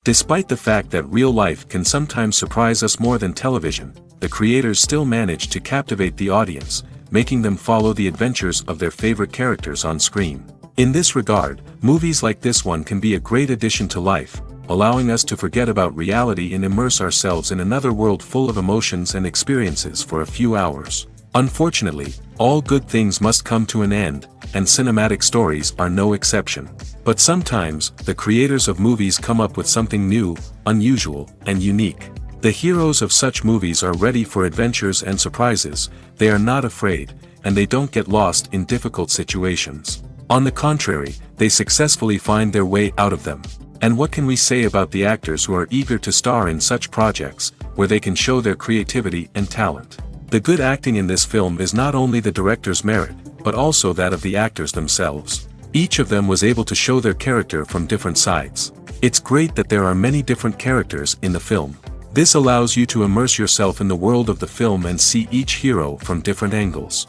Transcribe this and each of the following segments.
Despite the fact that real life can sometimes surprise us more than television, the creators still manage to captivate the audience, making them follow the adventures of their favorite characters on screen. In this regard, movies like this one can be a great addition to life, allowing us to forget about reality and immerse ourselves in another world full of emotions and experiences for a few hours. Unfortunately, all good things must come to an end, and cinematic stories are no exception. But sometimes, the creators of movies come up with something new, unusual, and unique. The heroes of such movies are ready for adventures and surprises, they are not afraid, and they don't get lost in difficult situations. On the contrary, they successfully find their way out of them. And what can we say about the actors who are eager to star in such projects, where they can show their creativity and talent? The good acting in this film is not only the director's merit, but also that of the actors themselves. Each of them was able to show their character from different sides. It's great that there are many different characters in the film. This allows you to immerse yourself in the world of the film and see each hero from different angles.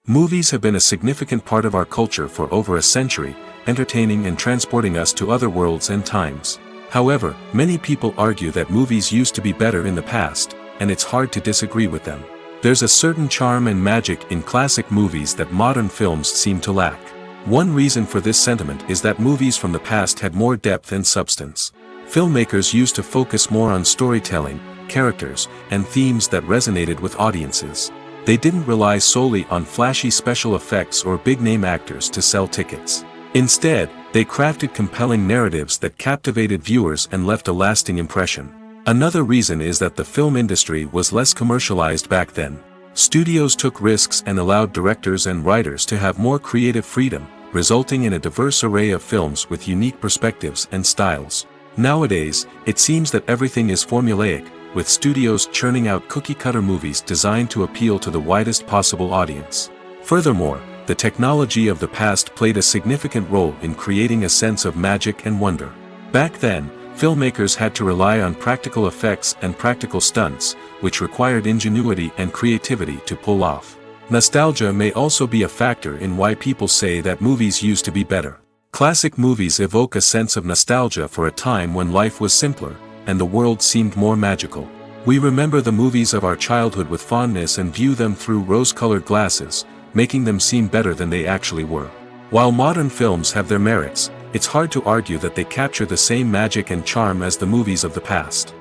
Movies have been a significant part of our culture for over a century, entertaining and transporting us to other worlds and times. However, many people argue that movies used to be better in the past, and it's hard to disagree with them. There's a certain charm and magic in classic movies that modern films seem to lack. One reason for this sentiment is that movies from the past had more depth and substance. Filmmakers used to focus more on storytelling, characters, and themes that resonated with audiences. They didn't rely solely on flashy special effects or big-name actors to sell tickets. Instead, they crafted compelling narratives that captivated viewers and left a lasting impression. Another reason is that the film industry was less commercialized back then. Studios took risks and allowed directors and writers to have more creative freedom, resulting in a diverse array of films with unique perspectives and styles. Nowadays, it seems that everything is formulaic, with studios churning out cookie-cutter movies designed to appeal to the widest possible audience. Furthermore, the technology of the past played a significant role in creating a sense of magic and wonder. Back then, filmmakers had to rely on practical effects and practical stunts, which required ingenuity and creativity to pull off. Nostalgia may also be a factor in why people say that movies used to be better. Classic movies evoke a sense of nostalgia for a time when life was simpler, and the world seemed more magical. We remember the movies of our childhood with fondness and view them through rose-colored glasses, making them seem better than they actually were. While modern films have their merits, it's hard to argue that they capture the same magic and charm as the movies of the past.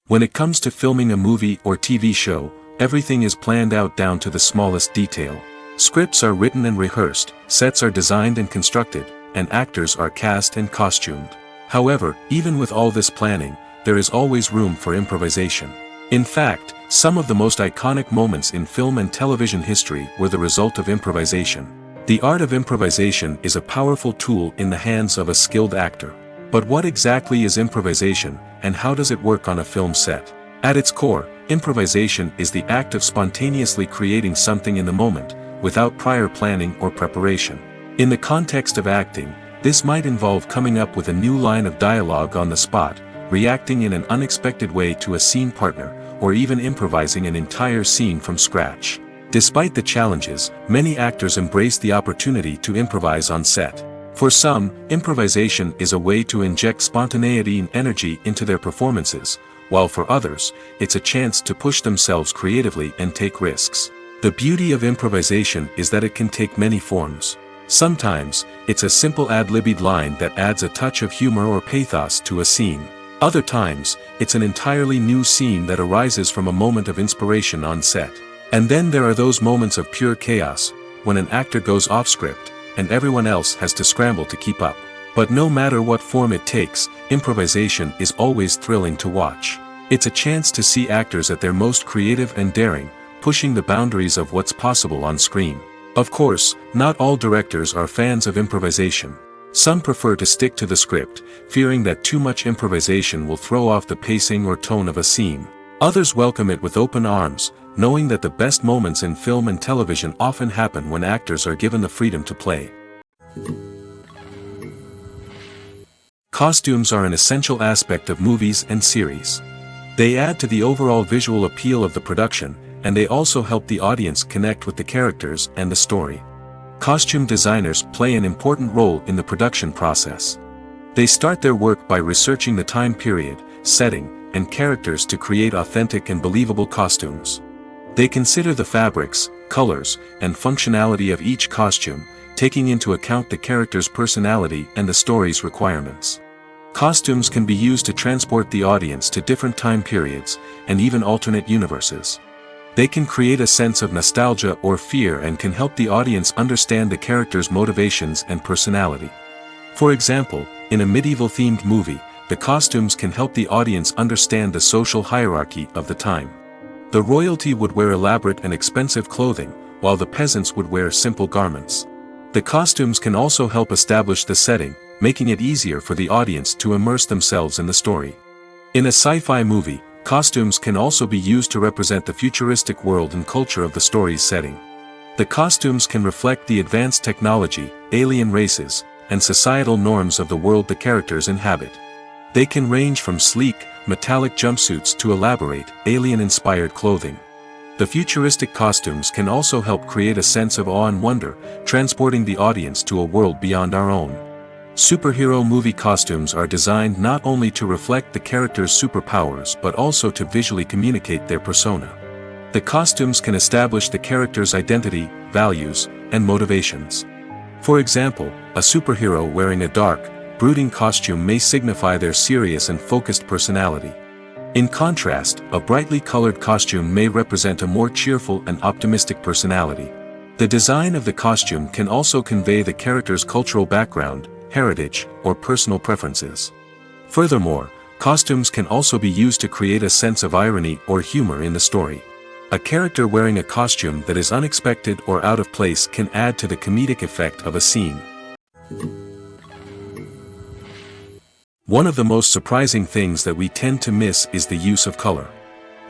When it comes to filming a movie or TV show, everything is planned out down to the smallest detail. Scripts are written and rehearsed, sets are designed and constructed, and actors are cast and costumed. However, even with all this planning, there is always room for improvisation. In fact, some of the most iconic moments in film and television history were the result of improvisation. The art of improvisation is a powerful tool in the hands of a skilled actor. But what exactly is improvisation, and how does it work on a film set? At its core, improvisation is the act of spontaneously creating something in the moment, without prior planning or preparation. In the context of acting, this might involve coming up with a new line of dialogue on the spot, reacting in an unexpected way to a scene partner, or even improvising an entire scene from scratch. Despite the challenges, many actors embrace the opportunity to improvise on set. For some, improvisation is a way to inject spontaneity and energy into their performances, while for others, it's a chance to push themselves creatively and take risks. The beauty of improvisation is that it can take many forms. Sometimes, it's a simple ad-libbed line that adds a touch of humor or pathos to a scene. Other times, it's an entirely new scene that arises from a moment of inspiration on set. And then there are those moments of pure chaos, when an actor goes off script, and everyone else has to scramble to keep up. But no matter what form it takes, improvisation is always thrilling to watch. It's a chance to see actors at their most creative and daring, pushing the boundaries of what's possible on screen. Of course, not all directors are fans of improvisation. Some prefer to stick to the script, fearing that too much improvisation will throw off the pacing or tone of a scene. Others welcome it with open arms, knowing that the best moments in film and television often happen when actors are given the freedom to play. Costumes are an essential aspect of movies and series. They add to the overall visual appeal of the production, and they also help the audience connect with the characters and the story. Costume designers play an important role in the production process. They start their work by researching the time period, setting, and characters to create authentic and believable costumes. They consider the fabrics, colors, and functionality of each costume, taking into account the character's personality and the story's requirements. Costumes can be used to transport the audience to different time periods, and even alternate universes. They can create a sense of nostalgia or fear and can help the audience understand the character's motivations and personality. For example, in a medieval-themed movie, the costumes can help the audience understand the social hierarchy of the time. The royalty would wear elaborate and expensive clothing, while the peasants would wear simple garments. The costumes can also help establish the setting, making it easier for the audience to immerse themselves in the story. In a sci-fi movie, costumes can also be used to represent the futuristic world and culture of the story's setting. The costumes can reflect the advanced technology, alien races, and societal norms of the world the characters inhabit. They can range from sleek, metallic jumpsuits to elaborate, alien-inspired clothing. The futuristic costumes can also help create a sense of awe and wonder, transporting the audience to a world beyond our own. Superhero movie costumes are designed not only to reflect the character's superpowers but also to visually communicate their persona. The costumes can establish the character's identity, values, and motivations. For example, a superhero wearing a dark, brooding costume may signify their serious and focused personality. In contrast, a brightly colored costume may represent a more cheerful and optimistic personality. The design of the costume can also convey the character's cultural background, heritage, or personal preferences. Furthermore, costumes can also be used to create a sense of irony or humor in the story. A character wearing a costume that is unexpected or out of place can add to the comedic effect of a scene. One of the most surprising things that we tend to miss is the use of color.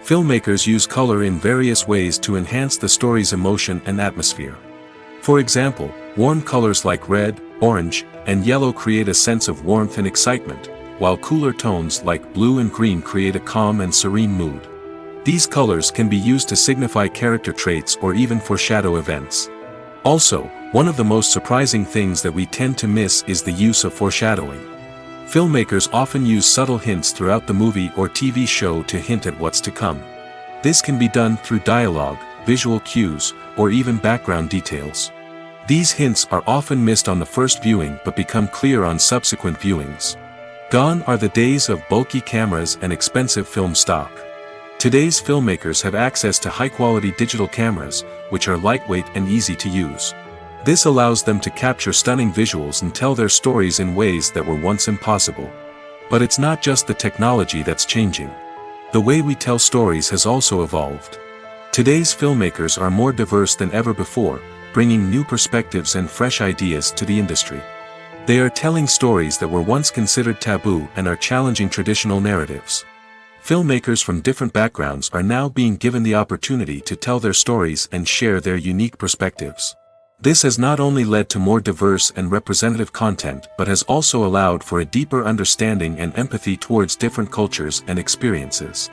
Filmmakers use color in various ways to enhance the story's emotion and atmosphere. For example, warm colors like red, orange, and yellow create a sense of warmth and excitement, while cooler tones like blue and green create a calm and serene mood. These colors can be used to signify character traits or even foreshadow events. Also, one of the most surprising things that we tend to miss is the use of foreshadowing. Filmmakers often use subtle hints throughout the movie or TV show to hint at what's to come. This can be done through dialogue, visual cues, or even background details. These hints are often missed on the first viewing but become clear on subsequent viewings. Gone are the days of bulky cameras and expensive film stock. Today's filmmakers have access to high-quality digital cameras, which are lightweight and easy to use. This allows them to capture stunning visuals and tell their stories in ways that were once impossible. But it's not just the technology that's changing. The way we tell stories has also evolved. Today's filmmakers are more diverse than ever before, bringing new perspectives and fresh ideas to the industry. They are telling stories that were once considered taboo and are challenging traditional narratives. Filmmakers from different backgrounds are now being given the opportunity to tell their stories and share their unique perspectives. This has not only led to more diverse and representative content but has also allowed for a deeper understanding and empathy towards different cultures and experiences.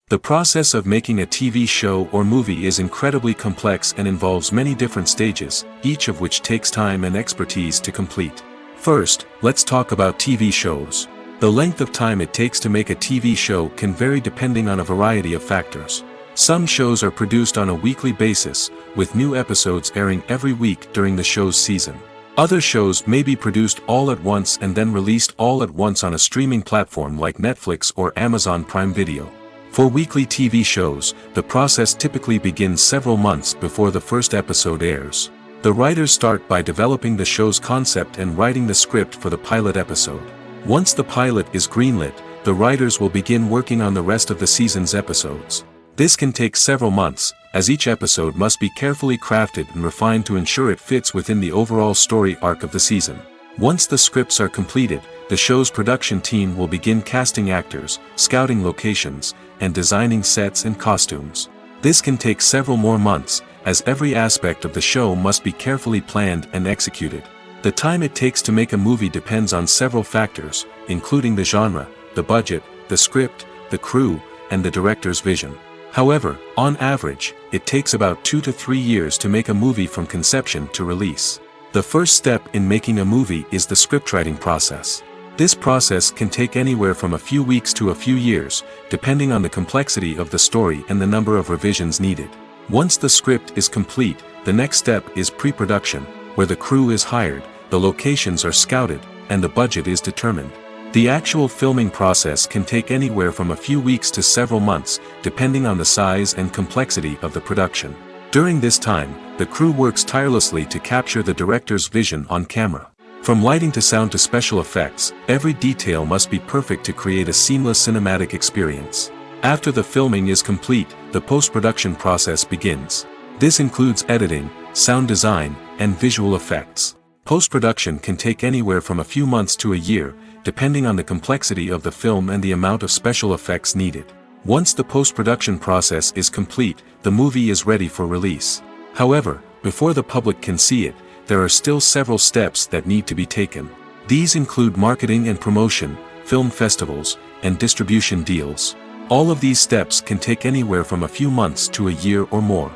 The process of making a TV show or movie is incredibly complex and involves many different stages, each of which takes time and expertise to complete. First, let's talk about TV shows. The length of time it takes to make a TV show can vary depending on a variety of factors. Some shows are produced on a weekly basis, with new episodes airing every week during the show's season. Other shows may be produced all at once and then released all at once on a streaming platform like Netflix or Amazon Prime Video. For weekly TV shows, the process typically begins several months before the first episode airs. The writers start by developing the show's concept and writing the script for the pilot episode. Once the pilot is greenlit, the writers will begin working on the rest of the season's episodes. This can take several months, as each episode must be carefully crafted and refined to ensure it fits within the overall story arc of the season. Once the scripts are completed, the show's production team will begin casting actors, scouting locations, and designing sets and costumes. This can take several more months, as every aspect of the show must be carefully planned and executed. The time it takes to make a movie depends on several factors, including the genre, the budget, the script, the crew, and the director's vision. However, on average, it takes about 2 to 3 years to make a movie from conception to release. The first step in making a movie is the scriptwriting process. This process can take anywhere from a few weeks to a few years, depending on the complexity of the story and the number of revisions needed. Once the script is complete, the next step is pre-production, where the crew is hired, the locations are scouted, and the budget is determined. The actual filming process can take anywhere from a few weeks to several months, depending on the size and complexity of the production. During this time, the crew works tirelessly to capture the director's vision on camera. From lighting to sound to special effects, every detail must be perfect to create a seamless cinematic experience. After the filming is complete, the post-production process begins. This includes editing, sound design, and visual effects. Post-production can take anywhere from a few months to a year, depending on the complexity of the film and the amount of special effects needed. Once the post-production process is complete, the movie is ready for release. However, before the public can see it, there are still several steps that need to be taken. These include marketing and promotion, film festivals, and distribution deals. All of these steps can take anywhere from a few months to a year or more.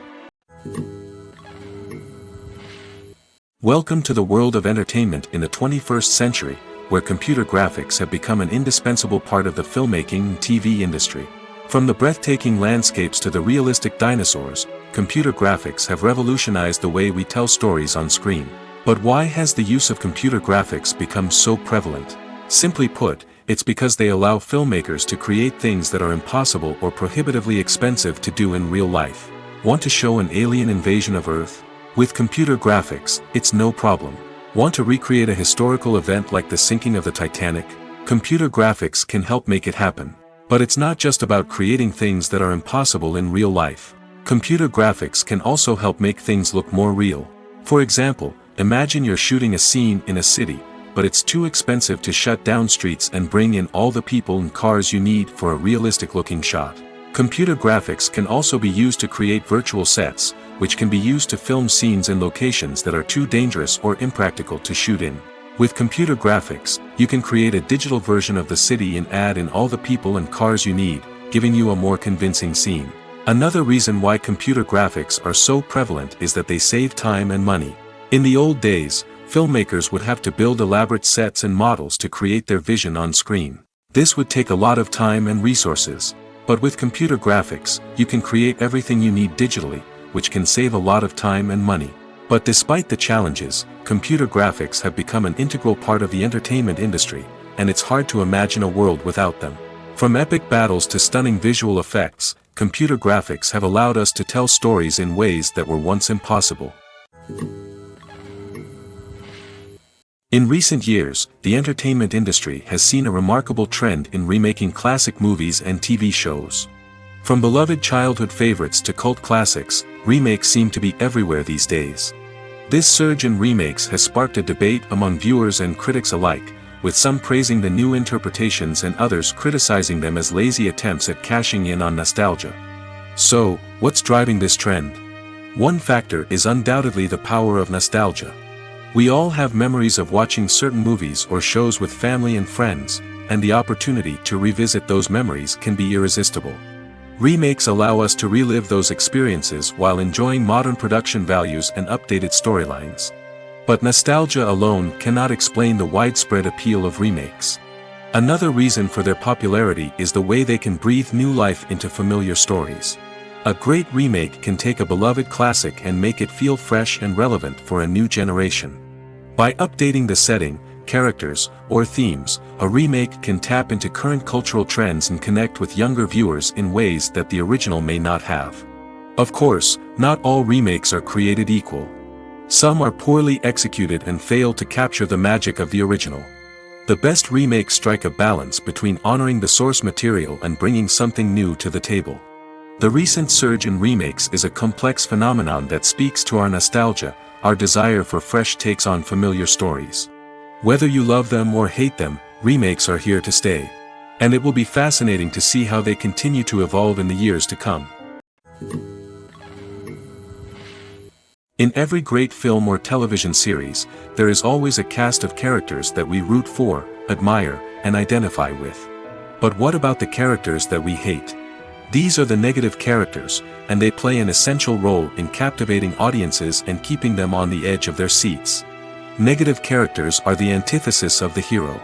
Welcome to the world of entertainment in the 21st century, where computer graphics have become an indispensable part of the filmmaking and TV industry. From the breathtaking landscapes to the realistic dinosaurs, computer graphics have revolutionized the way we tell stories on screen. But why has the use of computer graphics become so prevalent? Simply put, it's because they allow filmmakers to create things that are impossible or prohibitively expensive to do in real life. Want to show an alien invasion of Earth? With computer graphics, it's no problem. Want to recreate a historical event like the sinking of the Titanic? Computer graphics can help make it happen. But it's not just about creating things that are impossible in real life. Computer graphics can also help make things look more real. For example, imagine you're shooting a scene in a city, but it's too expensive to shut down streets and bring in all the people and cars you need for a realistic-looking shot. Computer graphics can also be used to create virtual sets, which can be used to film scenes in locations that are too dangerous or impractical to shoot in. With computer graphics, you can create a digital version of the city and add in all the people and cars you need, giving you a more convincing scene. Another reason why computer graphics are so prevalent is that they save time and money. In the old days, filmmakers would have to build elaborate sets and models to create their vision on screen. This would take a lot of time and resources. But with computer graphics, you can create everything you need digitally, which can save a lot of time and money. But despite the challenges, computer graphics have become an integral part of the entertainment industry, and it's hard to imagine a world without them. From epic battles to stunning visual effects, computer graphics have allowed us to tell stories in ways that were once impossible. In recent years, the entertainment industry has seen a remarkable trend in remaking classic movies and TV shows. From beloved childhood favorites to cult classics, remakes seem to be everywhere these days. This surge in remakes has sparked a debate among viewers and critics alike, with some praising the new interpretations and others criticizing them as lazy attempts at cashing in on nostalgia. So, what's driving this trend? One factor is undoubtedly the power of nostalgia. We all have memories of watching certain movies or shows with family and friends, and the opportunity to revisit those memories can be irresistible. Remakes allow us to relive those experiences while enjoying modern production values and updated storylines. But nostalgia alone cannot explain the widespread appeal of remakes. Another reason for their popularity is the way they can breathe new life into familiar stories. A great remake can take a beloved classic and make it feel fresh and relevant for a new generation. By updating the setting, characters, or themes, a remake can tap into current cultural trends and connect with younger viewers in ways that the original may not have. Of course, not all remakes are created equal. Some are poorly executed and fail to capture the magic of the original. The best remakes strike a balance between honoring the source material and bringing something new to the table. The recent surge in remakes is a complex phenomenon that speaks to our nostalgia, our desire for fresh takes on familiar stories. Whether you love them or hate them, remakes are here to stay. And it will be fascinating to see how they continue to evolve in the years to come. In every great film or television series, there is always a cast of characters that we root for, admire, and identify with. But what about the characters that we hate? These are the negative characters, and they play an essential role in captivating audiences and keeping them on the edge of their seats. Negative characters are the antithesis of the hero.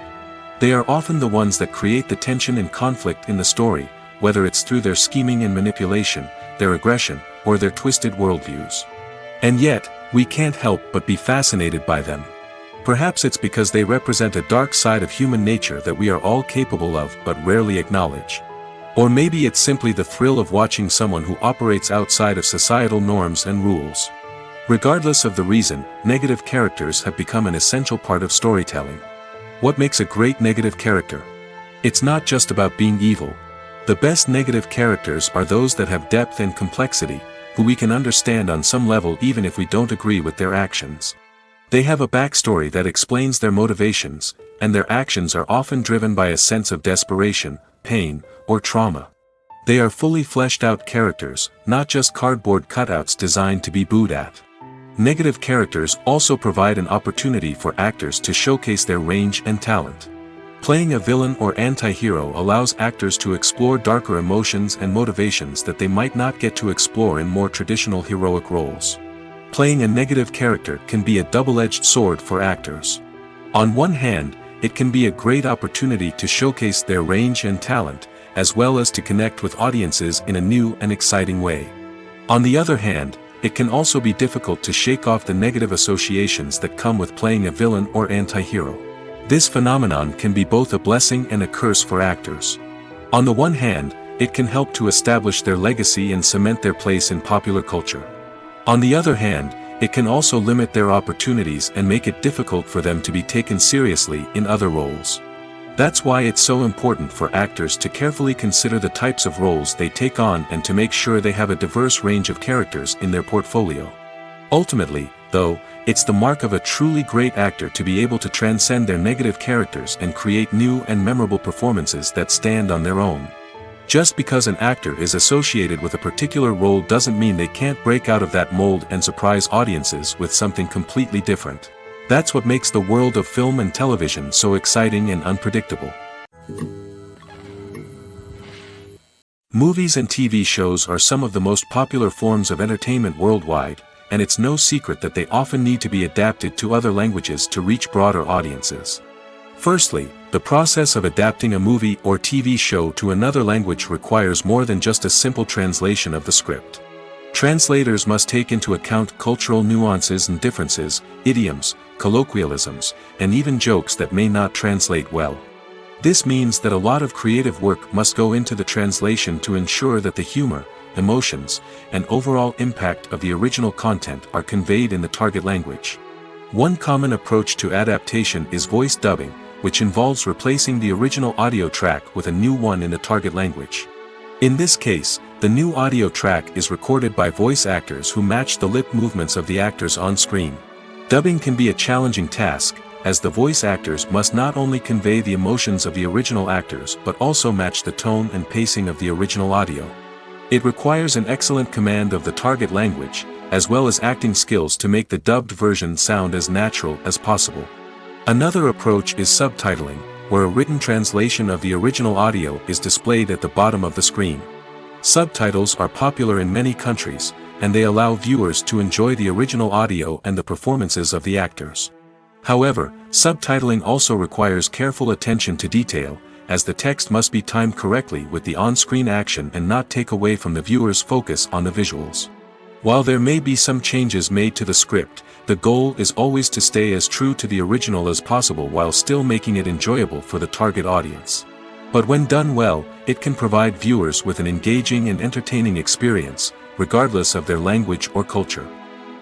They are often the ones that create the tension and conflict in the story, whether it's through their scheming and manipulation, their aggression, or their twisted worldviews. And yet, we can't help but be fascinated by them. Perhaps it's because they represent a dark side of human nature that we are all capable of but rarely acknowledge. Or maybe it's simply the thrill of watching someone who operates outside of societal norms and rules. Regardless of the reason, negative characters have become an essential part of storytelling. What makes a great negative character? It's not just about being evil. The best negative characters are those that have depth and complexity, who we can understand on some level even if we don't agree with their actions. They have a backstory that explains their motivations, and their actions are often driven by a sense of desperation, pain, or trauma. They are fully fleshed out characters, not just cardboard cutouts designed to be booed at. Negative characters also provide an opportunity for actors to showcase their range and talent. Playing a villain or anti-hero allows actors to explore darker emotions and motivations that they might not get to explore in more traditional heroic roles. Playing a negative character can be a double-edged sword for actors. On one hand, it can be a great opportunity to showcase their range and talent, as well as to connect with audiences in a new and exciting way. On the other hand, it can also be difficult to shake off the negative associations that come with playing a villain or anti-hero. This phenomenon can be both a blessing and a curse for actors. On the one hand, it can help to establish their legacy and cement their place in popular culture. On the other hand, it can also limit their opportunities and make it difficult for them to be taken seriously in other roles. That's why it's so important for actors to carefully consider the types of roles they take on and to make sure they have a diverse range of characters in their portfolio. Ultimately, though, it's the mark of a truly great actor to be able to transcend their negative characters and create new and memorable performances that stand on their own. Just because an actor is associated with a particular role doesn't mean they can't break out of that mold and surprise audiences with something completely different. That's what makes the world of film and television so exciting and unpredictable. Movies and TV shows are some of the most popular forms of entertainment worldwide, and it's no secret that they often need to be adapted to other languages to reach broader audiences. Firstly, the process of adapting a movie or TV show to another language requires more than just a simple translation of the script. Translators must take into account cultural nuances and differences, idioms, colloquialisms, and even jokes that may not translate well. This means that a lot of creative work must go into the translation to ensure that the humor, emotions, and overall impact of the original content are conveyed in the target language. One common approach to adaptation is voice dubbing, which involves replacing the original audio track with a new one in the target language. In this case, the new audio track is recorded by voice actors who match the lip movements of the actors on screen. Dubbing can be a challenging task, as the voice actors must not only convey the emotions of the original actors but also match the tone and pacing of the original audio. It requires an excellent command of the target language, as well as acting skills to make the dubbed version sound as natural as possible. Another approach is subtitling, where a written translation of the original audio is displayed at the bottom of the screen. Subtitles are popular in many countries, and they allow viewers to enjoy the original audio and the performances of the actors. However, subtitling also requires careful attention to detail, as the text must be timed correctly with the on-screen action and not take away from the viewer's focus on the visuals. While there may be some changes made to the script, the goal is always to stay as true to the original as possible while still making it enjoyable for the target audience. But when done well, it can provide viewers with an engaging and entertaining experience, regardless of their language or culture.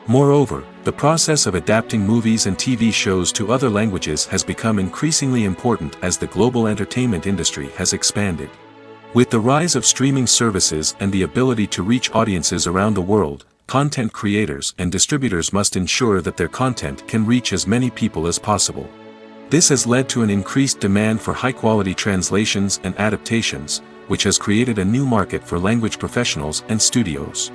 Moreover, the process of adapting movies and TV shows to other languages has become increasingly important as the global entertainment industry has expanded. With the rise of streaming services and the ability to reach audiences around the world, content creators and distributors must ensure that their content can reach as many people as possible. This has led to an increased demand for high-quality translations and adaptations, which has created a new market for language professionals and studios.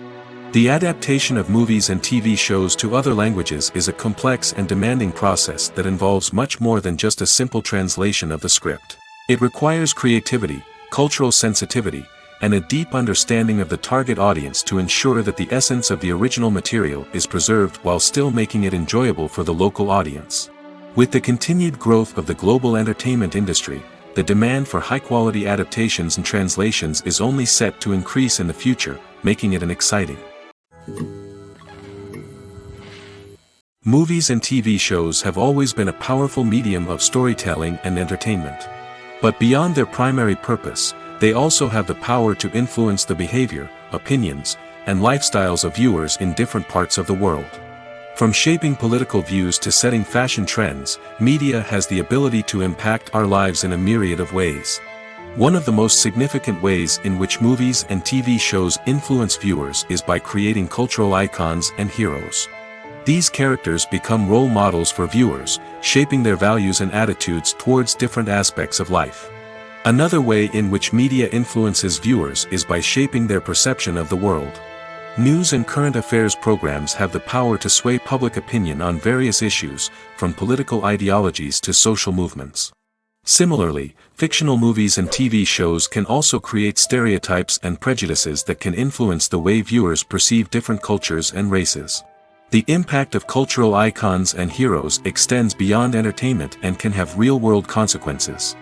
The adaptation of movies and TV shows to other languages is a complex and demanding process that involves much more than just a simple translation of the script. It requires creativity, cultural sensitivity, and a deep understanding of the target audience to ensure that the essence of the original material is preserved while still making it enjoyable for the local audience. With the continued growth of the global entertainment industry, the demand for high-quality adaptations and translations is only set to increase in the future, making it an exciting. Movies and TV shows have always been a powerful medium of storytelling and entertainment. But beyond their primary purpose, they also have the power to influence the behavior, opinions, and lifestyles of viewers in different parts of the world. From shaping political views to setting fashion trends, media has the ability to impact our lives in a myriad of ways. One of the most significant ways in which movies and TV shows influence viewers is by creating cultural icons and heroes. These characters become role models for viewers, shaping their values and attitudes towards different aspects of life. Another way in which media influences viewers is by shaping their perception of the world. News and current affairs programs have the power to sway public opinion on various issues, from political ideologies to social movements. Similarly, fictional movies and TV shows can also create stereotypes and prejudices that can influence the way viewers perceive different cultures and races. The impact of cultural icons and heroes extends beyond entertainment and can have real-world consequences.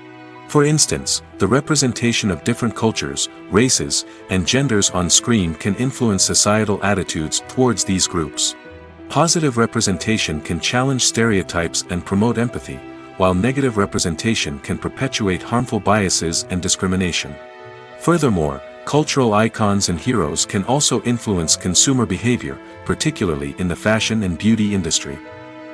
For instance, the representation of different cultures, races, and genders on screen can influence societal attitudes towards these groups. Positive representation can challenge stereotypes and promote empathy, while negative representation can perpetuate harmful biases and discrimination. Furthermore, cultural icons and heroes can also influence consumer behavior, particularly in the fashion and beauty industry.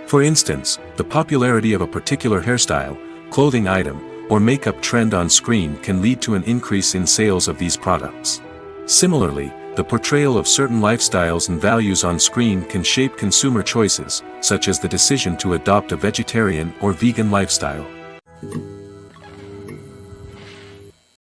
For instance, the popularity of a particular hairstyle, clothing item, or makeup trend on screen can lead to an increase in sales of these products. Similarly, the portrayal of certain lifestyles and values on screen can shape consumer choices, such as the decision to adopt a vegetarian or vegan lifestyle.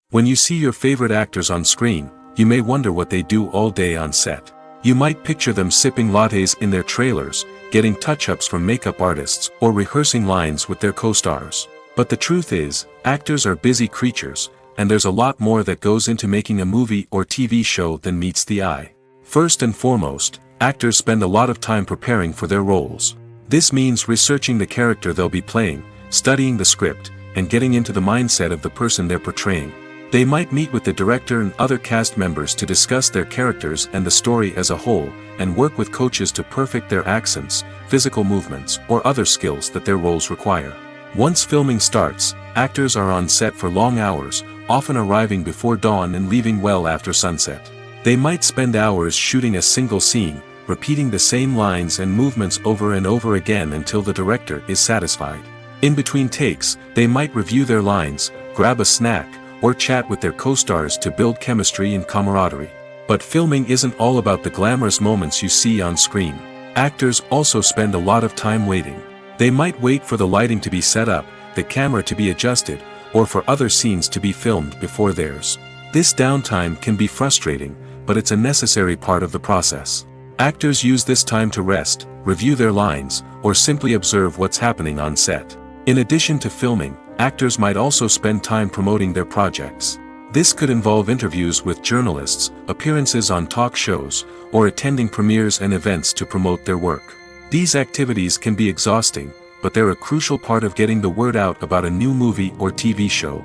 When you see your favorite actors on screen, you may wonder what they do all day on set. You might picture them sipping lattes in their trailers, getting touch-ups from makeup artists, or rehearsing lines with their co-stars. But the truth is, actors are busy creatures, and there's a lot more that goes into making a movie or TV show than meets the eye. First and foremost, actors spend a lot of time preparing for their roles. This means researching the character they'll be playing, studying the script, and getting into the mindset of the person they're portraying. They might meet with the director and other cast members to discuss their characters and the story as a whole, and work with coaches to perfect their accents, physical movements, or other skills that their roles require. Once filming starts, actors are on set for long hours, often arriving before dawn and leaving well after sunset. They might spend hours shooting a single scene, repeating the same lines and movements over and over again until the director is satisfied. In between takes, they might review their lines, grab a snack, or chat with their co-stars to build chemistry and camaraderie. But filming isn't all about the glamorous moments you see on screen. Actors also spend a lot of time waiting. They might wait for the lighting to be set up, the camera to be adjusted, or for other scenes to be filmed before theirs. This downtime can be frustrating, but it's a necessary part of the process. Actors use this time to rest, review their lines, or simply observe what's happening on set. In addition to filming, actors might also spend time promoting their projects. This could involve interviews with journalists, appearances on talk shows, or attending premieres and events to promote their work. These activities can be exhausting, but they're a crucial part of getting the word out about a new movie or TV show.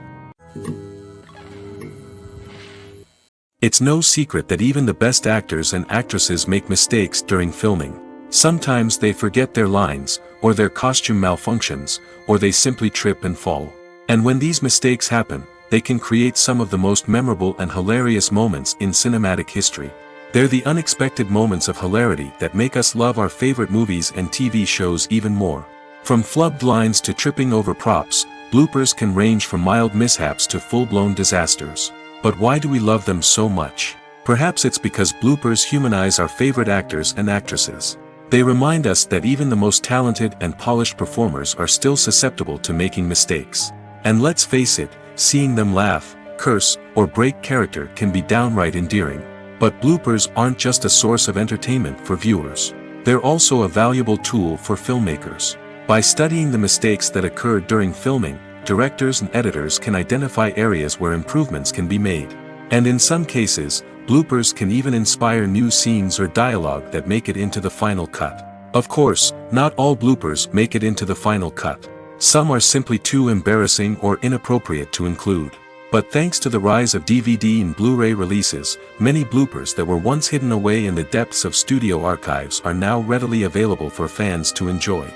It's no secret that even the best actors and actresses make mistakes during filming. Sometimes they forget their lines, or their costume malfunctions, or they simply trip and fall. And when these mistakes happen, they can create some of the most memorable and hilarious moments in cinematic history. They're the unexpected moments of hilarity that make us love our favorite movies and TV shows even more. From flubbed lines to tripping over props, bloopers can range from mild mishaps to full-blown disasters. But why do we love them so much? Perhaps it's because bloopers humanize our favorite actors and actresses. They remind us that even the most talented and polished performers are still susceptible to making mistakes. And let's face it, seeing them laugh, curse, or break character can be downright endearing. But bloopers aren't just a source of entertainment for viewers. They're also a valuable tool for filmmakers. By studying the mistakes that occurred during filming, directors and editors can identify areas where improvements can be made. And in some cases, bloopers can even inspire new scenes or dialogue that make it into the final cut. Of course, not all bloopers make it into the final cut. Some are simply too embarrassing or inappropriate to include. But thanks to the rise of DVD and Blu-ray releases, many bloopers that were once hidden away in the depths of studio archives are now readily available for fans to enjoy.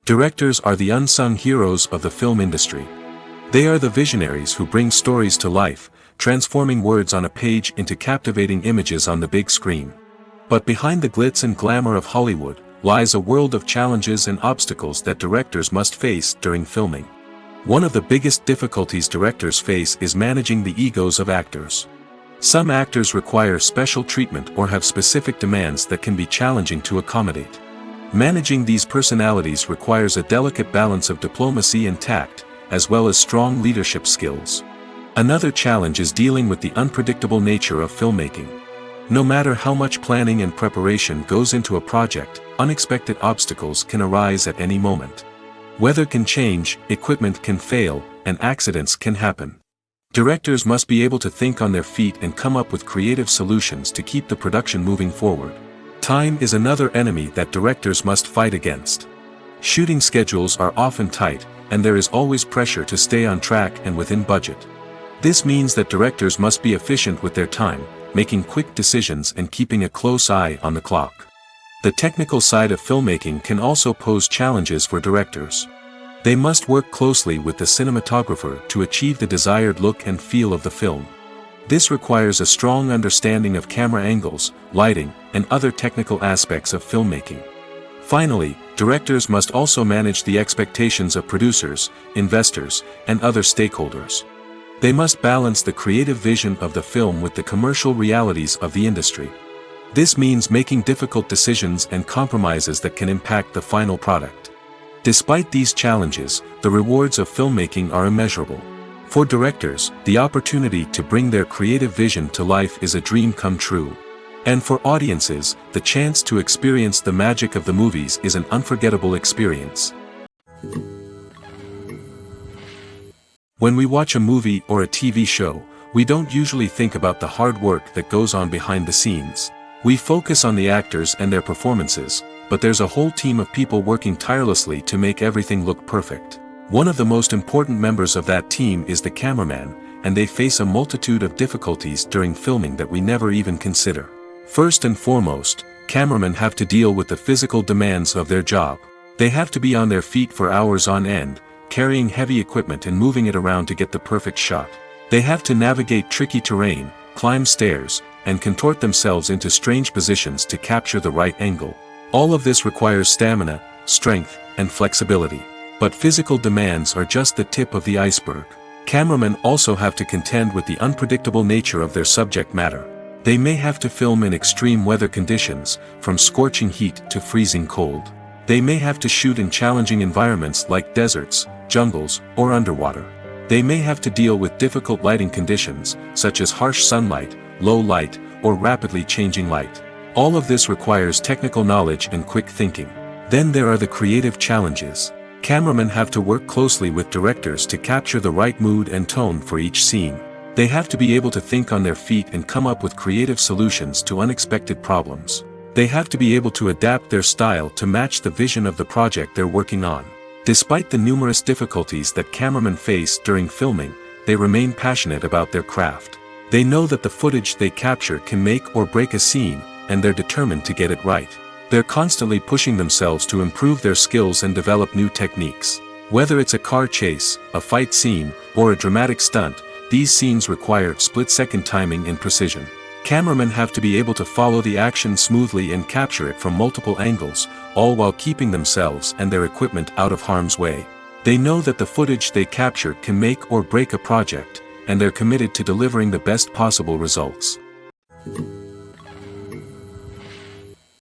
Directors are the unsung heroes of the film industry. They are the visionaries who bring stories to life, transforming words on a page into captivating images on the big screen. But behind the glitz and glamour of Hollywood lies a world of challenges and obstacles that directors must face during filming. One of the biggest difficulties directors face is managing the egos of actors. Some actors require special treatment or have specific demands that can be challenging to accommodate. Managing these personalities requires a delicate balance of diplomacy and tact, as well as strong leadership skills. Another challenge is dealing with the unpredictable nature of filmmaking. No matter how much planning and preparation goes into a project, unexpected obstacles can arise at any moment. Weather can change, equipment can fail, and accidents can happen. Directors must be able to think on their feet and come up with creative solutions to keep the production moving forward. Time is another enemy that directors must fight against. Shooting schedules are often tight, and there is always pressure to stay on track and within budget. This means that directors must be efficient with their time, making quick decisions and keeping a close eye on the clock. The technical side of filmmaking can also pose challenges for directors. They must work closely with the cinematographer to achieve the desired look and feel of the film. This requires a strong understanding of camera angles, lighting, and other technical aspects of filmmaking. Finally, directors must also manage the expectations of producers, investors, and other stakeholders. They must balance the creative vision of the film with the commercial realities of the industry. This means making difficult decisions and compromises that can impact the final product. Despite these challenges, the rewards of filmmaking are immeasurable. For directors, the opportunity to bring their creative vision to life is a dream come true. And for audiences, the chance to experience the magic of the movies is an unforgettable experience. When we watch a movie or a TV show, we don't usually think about the hard work that goes on behind the scenes. We focus on the actors and their performances, but there's a whole team of people working tirelessly to make everything look perfect. One of the most important members of that team is the cameraman, and they face a multitude of difficulties during filming that we never even consider. First and foremost, cameramen have to deal with the physical demands of their job. They have to be on their feet for hours on end, carrying heavy equipment and moving it around to get the perfect shot. They have to navigate tricky terrain, climb stairs, and contort themselves into strange positions to capture the right angle. All of this requires stamina, strength, and flexibility. But physical demands are just the tip of the iceberg. Cameramen also have to contend with the unpredictable nature of their subject matter. They may have to film in extreme weather conditions, from scorching heat to freezing cold. They may have to shoot in challenging environments like deserts, jungles, or underwater. They may have to deal with difficult lighting conditions, such as harsh sunlight, low light, or rapidly changing light. All of this requires technical knowledge and quick thinking. Then there are the creative challenges. Cameramen have to work closely with directors to capture the right mood and tone for each scene. They have to be able to think on their feet and come up with creative solutions to unexpected problems. They have to be able to adapt their style to match the vision of the project they're working on. Despite the numerous difficulties that cameramen face during filming, they remain passionate about their craft. They know that the footage they capture can make or break a scene, and they're determined to get it right. They're constantly pushing themselves to improve their skills and develop new techniques. Whether it's a car chase, a fight scene, or a dramatic stunt, these scenes require split-second timing and precision. Cameramen have to be able to follow the action smoothly and capture it from multiple angles, all while keeping themselves and their equipment out of harm's way. They know that the footage they capture can make or break a project, and they're committed to delivering the best possible results.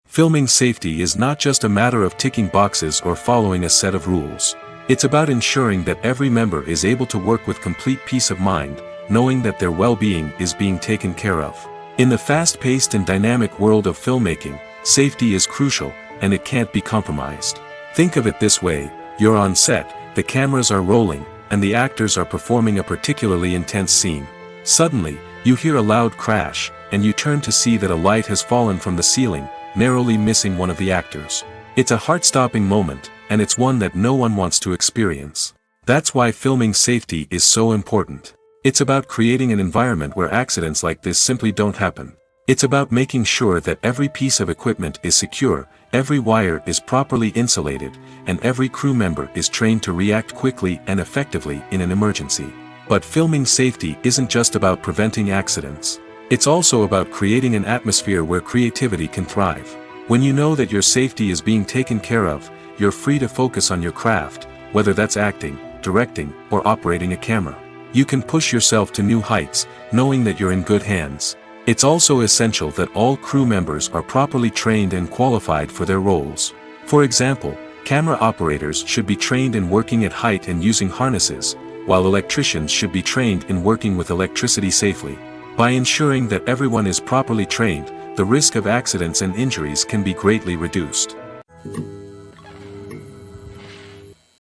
Filming safety is not just a matter of ticking boxes or following a set of rules. It's about ensuring that every member is able to work with complete peace of mind, knowing that their well-being is being taken care of. In the fast-paced and dynamic world of filmmaking, safety is crucial, and it can't be compromised. Think of it this way: you're on set, the cameras are rolling, and the actors are performing a particularly intense scene. Suddenly, you hear a loud crash, and you turn to see that a light has fallen from the ceiling, narrowly missing one of the actors. It's a heart-stopping moment, and it's one that no one wants to experience. That's why filming safety is so important. It's about creating an environment where accidents like this simply don't happen. It's about making sure that every piece of equipment is secure, every wire is properly insulated, and every crew member is trained to react quickly and effectively in an emergency. But filming safety isn't just about preventing accidents. It's also about creating an atmosphere where creativity can thrive. When you know that your safety is being taken care of, you're free to focus on your craft, whether that's acting, directing, or operating a camera. You can push yourself to new heights, knowing that you're in good hands. It's also essential that all crew members are properly trained and qualified for their roles. For example, camera operators should be trained in working at height and using harnesses, while electricians should be trained in working with electricity safely. By ensuring that everyone is properly trained, the risk of accidents and injuries can be greatly reduced.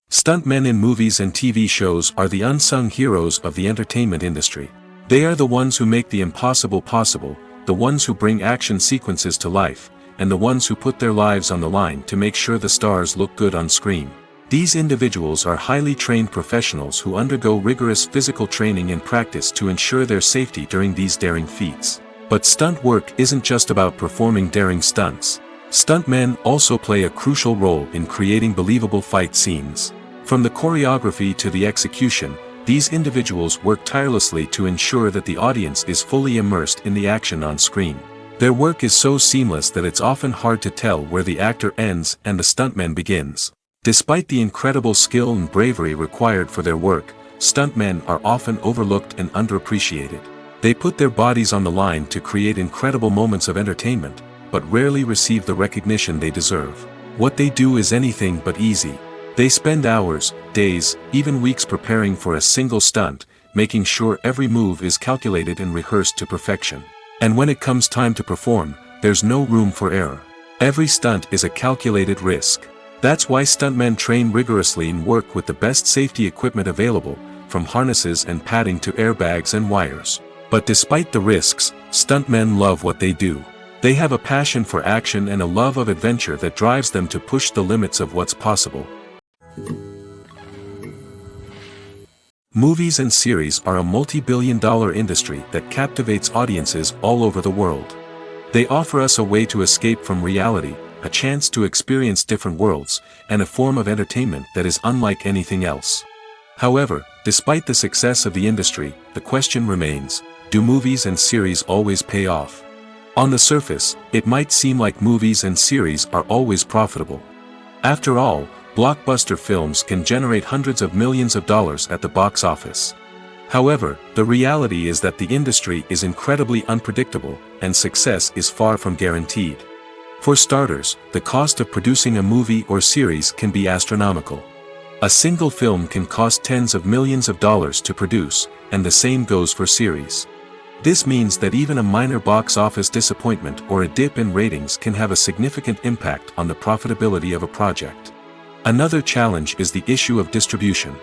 Stuntmen in movies and TV shows are the unsung heroes of the entertainment industry. They are the ones who make the impossible possible, the ones who bring action sequences to life, and the ones who put their lives on the line to make sure the stars look good on screen. These individuals are highly trained professionals who undergo rigorous physical training and practice to ensure their safety during these daring feats. But stunt work isn't just about performing daring stunts. Stuntmen also play a crucial role in creating believable fight scenes. From the choreography to the execution, these individuals work tirelessly to ensure that the audience is fully immersed in the action on screen. Their work is so seamless that it's often hard to tell where the actor ends and the stuntman begins. Despite the incredible skill and bravery required for their work, stuntmen are often overlooked and underappreciated. They put their bodies on the line to create incredible moments of entertainment, but rarely receive the recognition they deserve. What they do is anything but easy. They spend hours, days, even weeks preparing for a single stunt, making sure every move is calculated and rehearsed to perfection. And when it comes time to perform, there's no room for error. Every stunt is a calculated risk. That's why stuntmen train rigorously and work with the best safety equipment available, from harnesses and padding to airbags and wires. But despite the risks, stuntmen love what they do. They have a passion for action and a love of adventure that drives them to push the limits of what's possible. Movies and series are a multi-billion-dollar industry that captivates audiences all over the world. They offer us a way to escape from reality, a chance to experience different worlds, and a form of entertainment that is unlike anything else. However, despite the success of the industry, the question remains, do movies and series always pay off? On the surface, it might seem like movies and series are always profitable. After all, blockbuster films can generate hundreds of millions of dollars at the box office. However, the reality is that the industry is incredibly unpredictable, and success is far from guaranteed. For starters, the cost of producing a movie or series can be astronomical. A single film can cost tens of millions of dollars to produce, and the same goes for series. This means that even a minor box office disappointment or a dip in ratings can have a significant impact on the profitability of a project. Another challenge is the issue of distribution.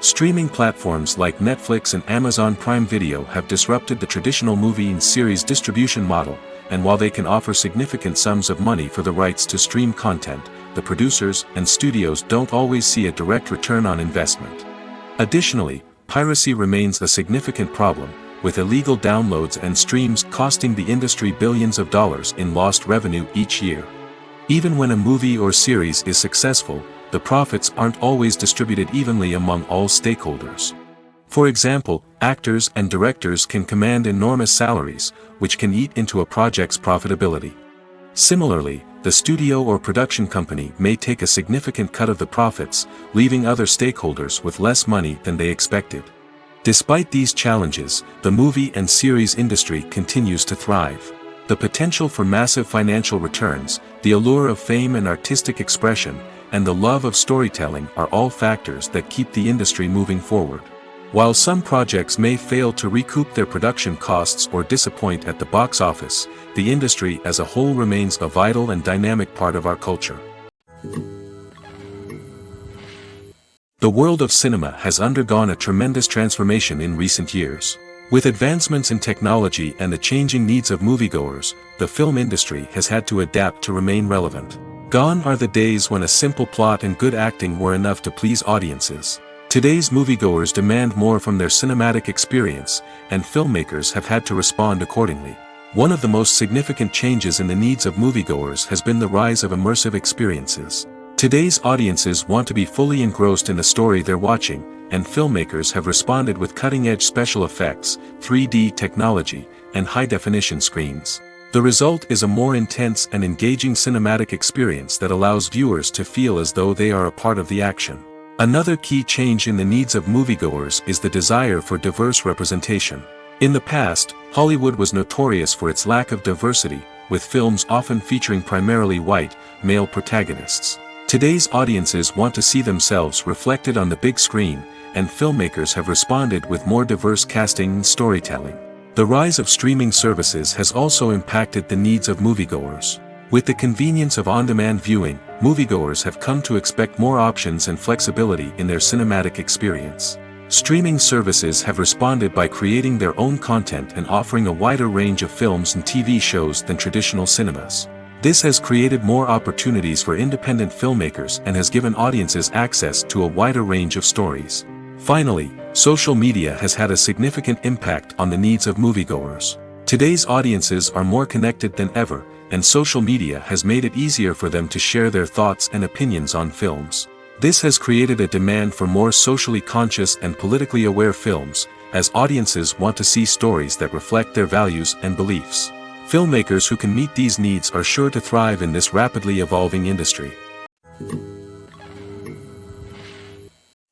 Streaming platforms like Netflix and Amazon Prime Video have disrupted the traditional movie and series distribution model, and while they can offer significant sums of money for the rights to stream content, the producers and studios don't always see a direct return on investment. Additionally, piracy remains a significant problem, with illegal downloads and streams costing the industry billions of dollars in lost revenue each year. Even when a movie or series is successful, the profits aren't always distributed evenly among all stakeholders. For example, actors and directors can command enormous salaries, which can eat into a project's profitability. Similarly, the studio or production company may take a significant cut of the profits, leaving other stakeholders with less money than they expected. Despite these challenges, the movie and series industry continues to thrive. The potential for massive financial returns, the allure of fame and artistic expression, and the love of storytelling are all factors that keep the industry moving forward. While some projects may fail to recoup their production costs or disappoint at the box office, the industry as a whole remains a vital and dynamic part of our culture. The world of cinema has undergone a tremendous transformation in recent years. With advancements in technology and the changing needs of moviegoers, the film industry has had to adapt to remain relevant. Gone are the days when a simple plot and good acting were enough to please audiences. Today's moviegoers demand more from their cinematic experience, and filmmakers have had to respond accordingly. One of the most significant changes in the needs of moviegoers has been the rise of immersive experiences. Today's audiences want to be fully engrossed in the story they're watching, and filmmakers have responded with cutting-edge special effects, 3D technology, and high-definition screens. The result is a more intense and engaging cinematic experience that allows viewers to feel as though they are a part of the action. Another key change in the needs of moviegoers is the desire for diverse representation. In the past, Hollywood was notorious for its lack of diversity, with films often featuring primarily white, male protagonists. Today's audiences want to see themselves reflected on the big screen, and filmmakers have responded with more diverse casting and storytelling. The rise of streaming services has also impacted the needs of moviegoers. With the convenience of on-demand viewing, moviegoers have come to expect more options and flexibility in their cinematic experience. Streaming services have responded by creating their own content and offering a wider range of films and TV shows than traditional cinemas. This has created more opportunities for independent filmmakers and has given audiences access to a wider range of stories. Finally, social media has had a significant impact on the needs of moviegoers. Today's audiences are more connected than ever, and social media has made it easier for them to share their thoughts and opinions on films. This has created a demand for more socially conscious and politically aware films, as audiences want to see stories that reflect their values and beliefs. Filmmakers who can meet these needs are sure to thrive in this rapidly evolving industry.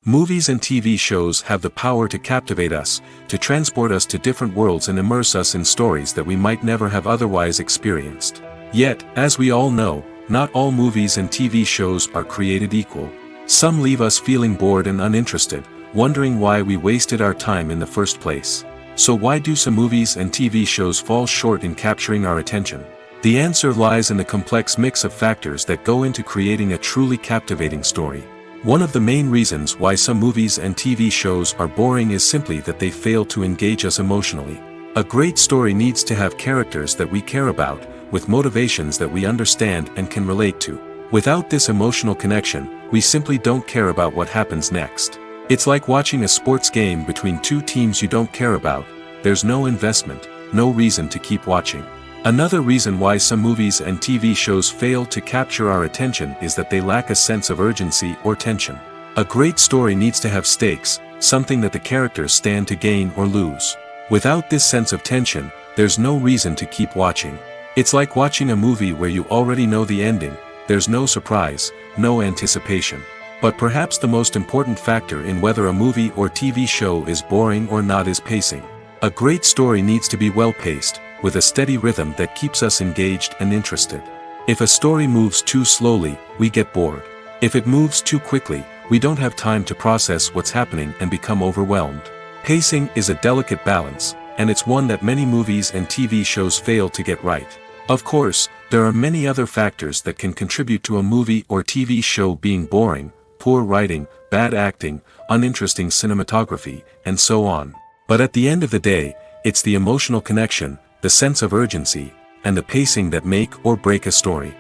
Movies and TV shows have the power to captivate us, to transport us to different worlds and immerse us in stories that we might never have otherwise experienced. Yet, as we all know, not all movies and TV shows are created equal. Some leave us feeling bored and uninterested, wondering why we wasted our time in the first place. So why do some movies and TV shows fall short in capturing our attention? The answer lies in the complex mix of factors that go into creating a truly captivating story. One of the main reasons why some movies and TV shows are boring is simply that they fail to engage us emotionally. A great story needs to have characters that we care about, with motivations that we understand and can relate to. Without this emotional connection, we simply don't care about what happens next. It's like watching a sports game between two teams you don't care about. There's no investment, no reason to keep watching. Another reason why some movies and TV shows fail to capture our attention is that they lack a sense of urgency or tension. A great story needs to have stakes, something that the characters stand to gain or lose. Without this sense of tension, there's no reason to keep watching. It's like watching a movie where you already know the ending. There's no surprise, no anticipation. But perhaps the most important factor in whether a movie or TV show is boring or not is pacing. A great story needs to be well-paced, with a steady rhythm that keeps us engaged and interested. If a story moves too slowly, we get bored. If it moves too quickly, we don't have time to process what's happening and become overwhelmed. Pacing is a delicate balance, and it's one that many movies and TV shows fail to get right. Of course, there are many other factors that can contribute to a movie or TV show being boring: poor writing, bad acting, uninteresting cinematography, and so on. But at the end of the day, it's the emotional connection, the sense of urgency, and the pacing that make or break a story.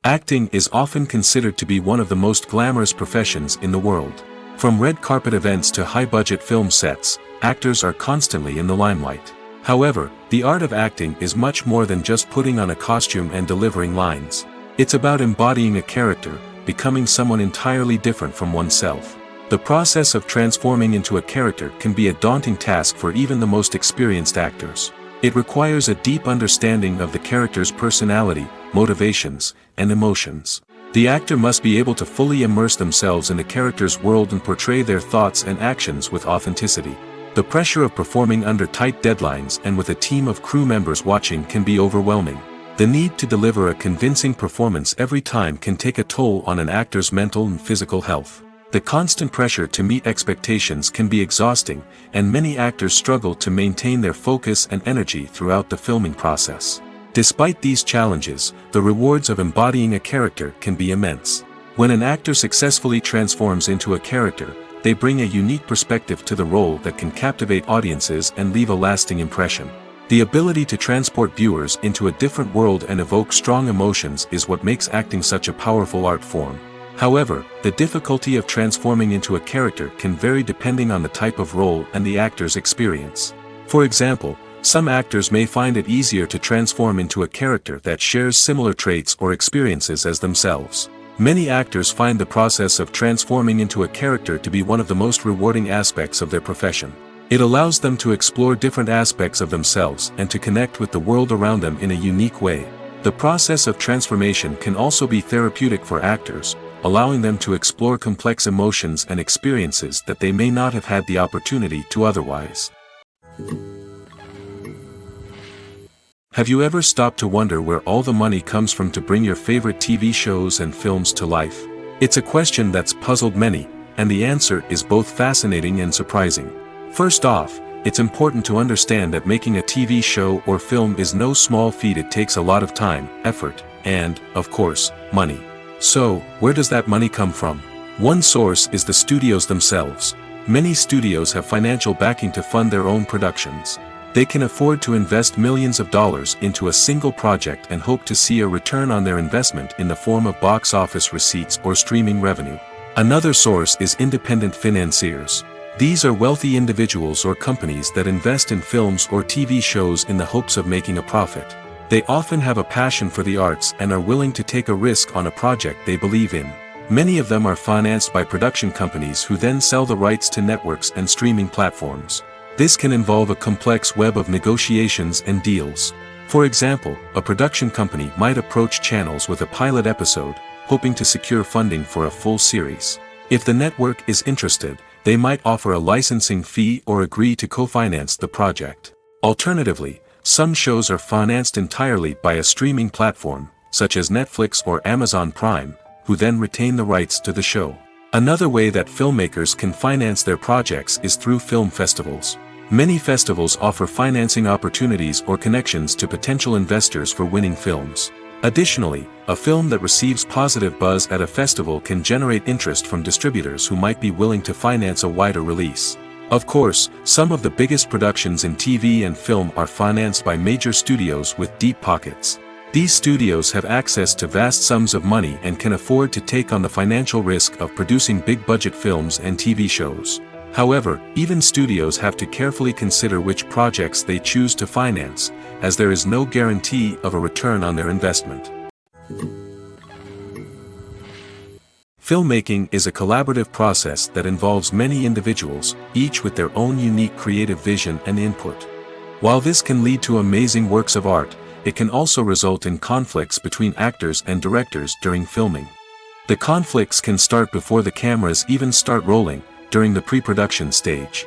Acting is often considered to be one of the most glamorous professions in the world. From red carpet events to high-budget film sets, actors are constantly in the limelight. However, the art of acting is much more than just putting on a costume and delivering lines. It's about embodying a character, becoming someone entirely different from oneself. The process of transforming into a character can be a daunting task for even the most experienced actors. It requires a deep understanding of the character's personality, motivations, and emotions. The actor must be able to fully immerse themselves in the character's world and portray their thoughts and actions with authenticity. The pressure of performing under tight deadlines and with a team of crew members watching can be overwhelming. The need to deliver a convincing performance every time can take a toll on an actor's mental and physical health. The constant pressure to meet expectations can be exhausting, and many actors struggle to maintain their focus and energy throughout the filming process. Despite these challenges, the rewards of embodying a character can be immense. When an actor successfully transforms into a character, they bring a unique perspective to the role that can captivate audiences and leave a lasting impression. The ability to transport viewers into a different world and evoke strong emotions is what makes acting such a powerful art form. However, the difficulty of transforming into a character can vary depending on the type of role and the actor's experience. For example, some actors may find it easier to transform into a character that shares similar traits or experiences as themselves. Many actors find the process of transforming into a character to be one of the most rewarding aspects of their profession. It allows them to explore different aspects of themselves and to connect with the world around them in a unique way. The process of transformation can also be therapeutic for actors, allowing them to explore complex emotions and experiences that they may not have had the opportunity to otherwise. Have you ever stopped to wonder where all the money comes from to bring your favorite TV shows and films to life? It's a question that's puzzled many, and the answer is both fascinating and surprising. First off, it's important to understand that making a TV show or film is no small feat. It takes a lot of time, effort, and, of course, money. So, where does that money come from? One source is the studios themselves. Many studios have financial backing to fund their own productions. They can afford to invest millions of dollars into a single project and hope to see a return on their investment in the form of box office receipts or streaming revenue. Another source is independent financiers. These are wealthy individuals or companies that invest in films or TV shows in the hopes of making a profit. They often have a passion for the arts and are willing to take a risk on a project they believe in. Many of them are financed by production companies who then sell the rights to networks and streaming platforms. This can involve a complex web of negotiations and deals. For example, a production company might approach channels with a pilot episode, hoping to secure funding for a full series. If the network is interested, they might offer a licensing fee or agree to co-finance the project. Alternatively, some shows are financed entirely by a streaming platform, such as Netflix or Amazon Prime, who then retain the rights to the show. Another way that filmmakers can finance their projects is through film festivals. Many festivals offer financing opportunities or connections to potential investors for winning films. Additionally, a film that receives positive buzz at a festival can generate interest from distributors who might be willing to finance a wider release. Of course, some of the biggest productions in TV and film are financed by major studios with deep pockets. These studios have access to vast sums of money and can afford to take on the financial risk of producing big-budget films and TV shows. However, even studios have to carefully consider which projects they choose to finance, as there is no guarantee of a return on their investment. Filmmaking is a collaborative process that involves many individuals, each with their own unique creative vision and input. While this can lead to amazing works of art, it can also result in conflicts between actors and directors during filming. The conflicts can start before the cameras even start rolling, during the pre-production stage.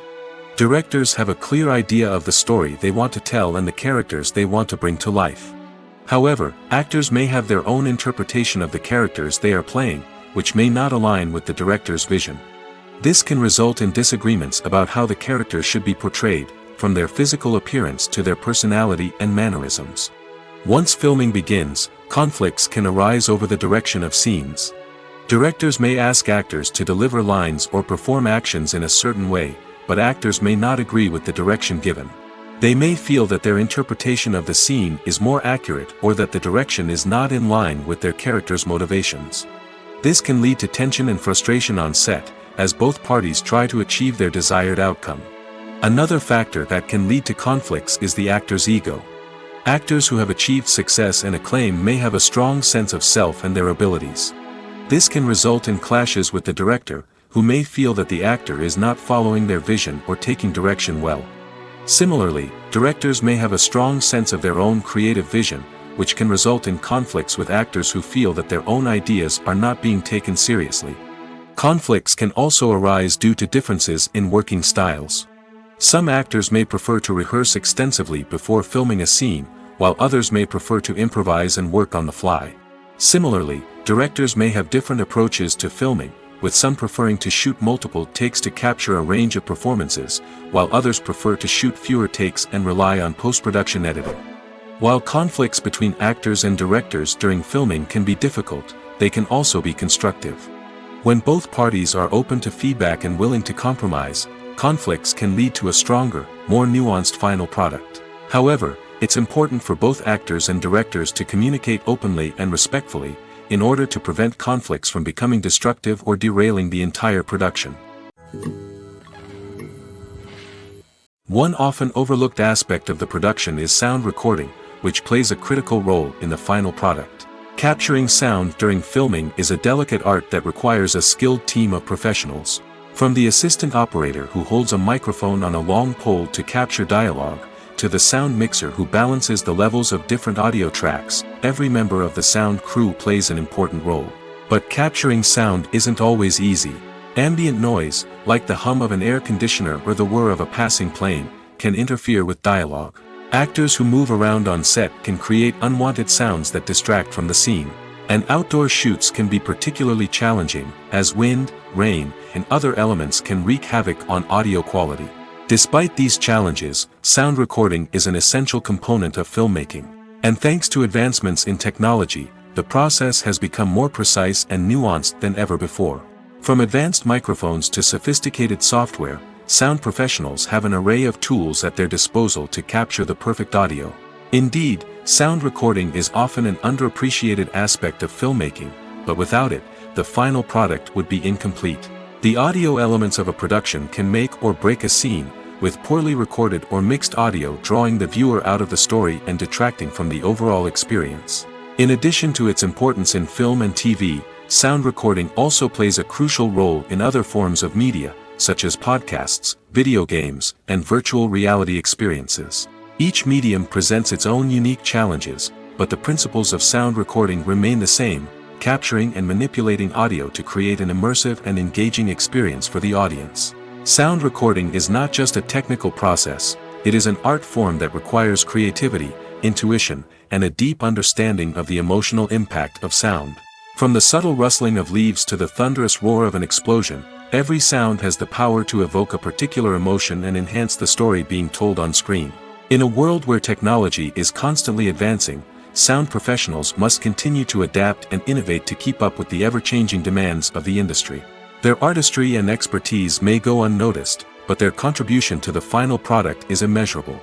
Directors have a clear idea of the story they want to tell and the characters they want to bring to life. However, actors may have their own interpretation of the characters they are playing, which may not align with the director's vision. This can result in disagreements about how the characters should be portrayed, from their physical appearance to their personality and mannerisms. Once filming begins, conflicts can arise over the direction of scenes. Directors may ask actors to deliver lines or perform actions in a certain way, but actors may not agree with the direction given. They may feel that their interpretation of the scene is more accurate or that the direction is not in line with their character's motivations. This can lead to tension and frustration on set, as both parties try to achieve their desired outcome. Another factor that can lead to conflicts is the actor's ego. Actors who have achieved success and acclaim may have a strong sense of self and their abilities. This can result in clashes with the director, who may feel that the actor is not following their vision or taking direction well. Similarly, directors may have a strong sense of their own creative vision, which can result in conflicts with actors who feel that their own ideas are not being taken seriously. Conflicts can also arise due to differences in working styles. Some actors may prefer to rehearse extensively before filming a scene, while others may prefer to improvise and work on the fly. Similarly, directors may have different approaches to filming, with some preferring to shoot multiple takes to capture a range of performances, while others prefer to shoot fewer takes and rely on post-production editing. While conflicts between actors and directors during filming can be difficult, they can also be constructive. When both parties are open to feedback and willing to compromise, conflicts can lead to a stronger, more nuanced final product. However, it's important for both actors and directors to communicate openly and respectfully, in order to prevent conflicts from becoming destructive or derailing the entire production. One often overlooked aspect of the production is sound recording, which plays a critical role in the final product. Capturing sound during filming is a delicate art that requires a skilled team of professionals. From the assistant operator who holds a microphone on a long pole to capture dialogue, to the sound mixer who balances the levels of different audio tracks, every member of the sound crew plays an important role. But capturing sound isn't always easy. Ambient noise, like the hum of an air conditioner or the whir of a passing plane, can interfere with dialogue. Actors who move around on set can create unwanted sounds that distract from the scene. And outdoor shoots can be particularly challenging, as wind, rain, and other elements can wreak havoc on audio quality. Despite these challenges, sound recording is an essential component of filmmaking. And thanks to advancements in technology, the process has become more precise and nuanced than ever before. From advanced microphones to sophisticated software, sound professionals have an array of tools at their disposal to capture the perfect audio. Indeed, sound recording is often an underappreciated aspect of filmmaking, but without it, the final product would be incomplete. The audio elements of a production can make or break a scene, with poorly recorded or mixed audio drawing the viewer out of the story and detracting from the overall experience. In addition to its importance in film and TV, sound recording also plays a crucial role in other forms of media, such as podcasts, video games, and virtual reality experiences. Each medium presents its own unique challenges, but the principles of sound recording remain the same, capturing and manipulating audio to create an immersive and engaging experience for the audience. Sound recording is not just a technical process, it is an art form that requires creativity, intuition, and a deep understanding of the emotional impact of sound. From the subtle rustling of leaves to the thunderous roar of an explosion, every sound has the power to evoke a particular emotion and enhance the story being told on screen. In a world where technology is constantly advancing, sound professionals must continue to adapt and innovate to keep up with the ever-changing demands of the industry. Their artistry and expertise may go unnoticed, but their contribution to the final product is immeasurable.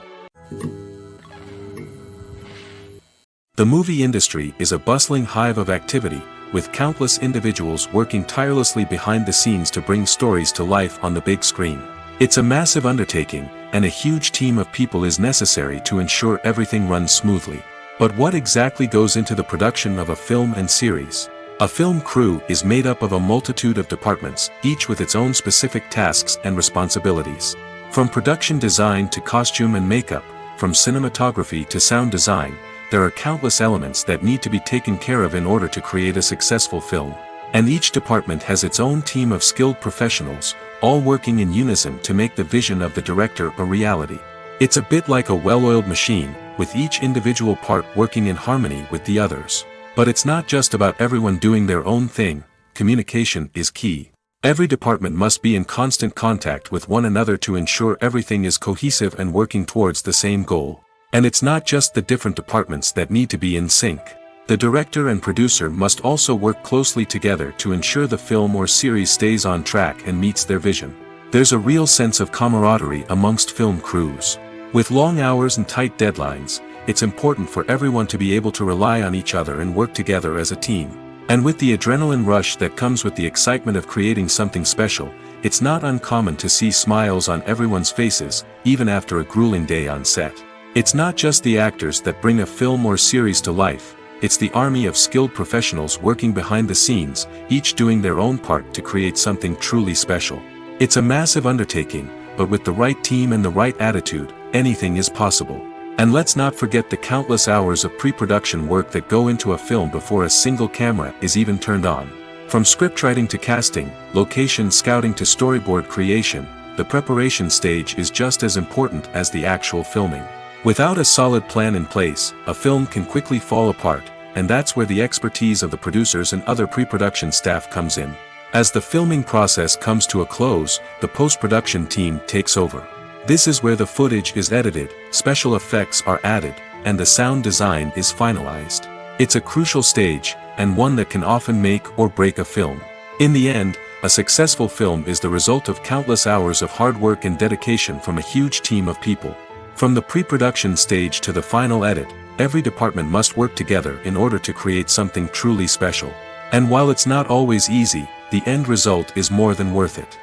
The movie industry is a bustling hive of activity, with countless individuals working tirelessly behind the scenes to bring stories to life on the big screen. It's a massive undertaking, and a huge team of people is necessary to ensure everything runs smoothly. But what exactly goes into the production of a film and series? A film crew is made up of a multitude of departments, each with its own specific tasks and responsibilities. From production design to costume and makeup, from cinematography to sound design, there are countless elements that need to be taken care of in order to create a successful film. And each department has its own team of skilled professionals, all working in unison to make the vision of the director a reality. It's a bit like a well-oiled machine, with each individual part working in harmony with the others. But it's not just about everyone doing their own thing, communication is key. Every department must be in constant contact with one another to ensure everything is cohesive and working towards the same goal. And it's not just the different departments that need to be in sync. The director and producer must also work closely together to ensure the film or series stays on track and meets their vision. There's a real sense of camaraderie amongst film crews. With long hours and tight deadlines, it's important for everyone to be able to rely on each other and work together as a team. And with the adrenaline rush that comes with the excitement of creating something special, it's not uncommon to see smiles on everyone's faces, even after a grueling day on set. It's not just the actors that bring a film or series to life, it's the army of skilled professionals working behind the scenes, each doing their own part to create something truly special. It's a massive undertaking, but with the right team and the right attitude, anything is possible. And let's not forget the countless hours of pre-production work that go into a film before a single camera is even turned on. From scriptwriting to casting, location scouting to storyboard creation, the preparation stage is just as important as the actual filming. Without a solid plan in place, a film can quickly fall apart, and that's where the expertise of the producers and other pre-production staff comes in. As the filming process comes to a close, the post-production team takes over. This is where the footage is edited, special effects are added, and the sound design is finalized. It's a crucial stage, and one that can often make or break a film. In the end, a successful film is the result of countless hours of hard work and dedication from a huge team of people. From the pre-production stage to the final edit, every department must work together in order to create something truly special. And while it's not always easy, the end result is more than worth it.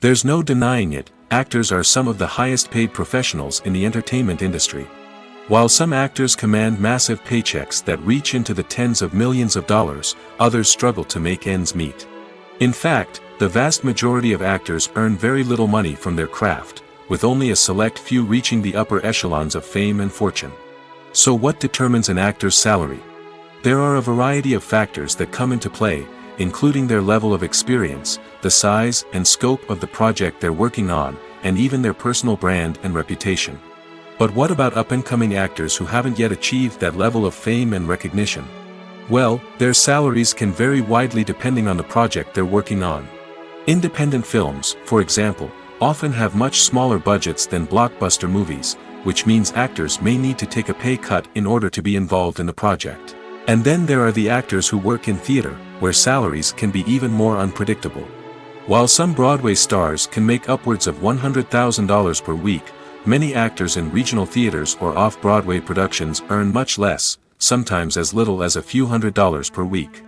There's no denying it, actors are some of the highest paid professionals in the entertainment industry. While some actors command massive paychecks that reach into the tens of millions of dollars, others struggle to make ends meet. In fact, the vast majority of actors earn very little money from their craft, with only a select few reaching the upper echelons of fame and fortune. So what determines an actor's salary? There are a variety of factors that come into play, including their level of experience, the size and scope of the project they're working on, and even their personal brand and reputation. But what about up-and-coming actors who haven't yet achieved that level of fame and recognition? Well, their salaries can vary widely depending on the project they're working on. Independent films, for example, often have much smaller budgets than blockbuster movies, which means actors may need to take a pay cut in order to be involved in the project. And then there are the actors who work in theater, where salaries can be even more unpredictable. While some Broadway stars can make upwards of $100,000 per week, many actors in regional theaters or off-Broadway productions earn much less, sometimes as little as a few $100s per week.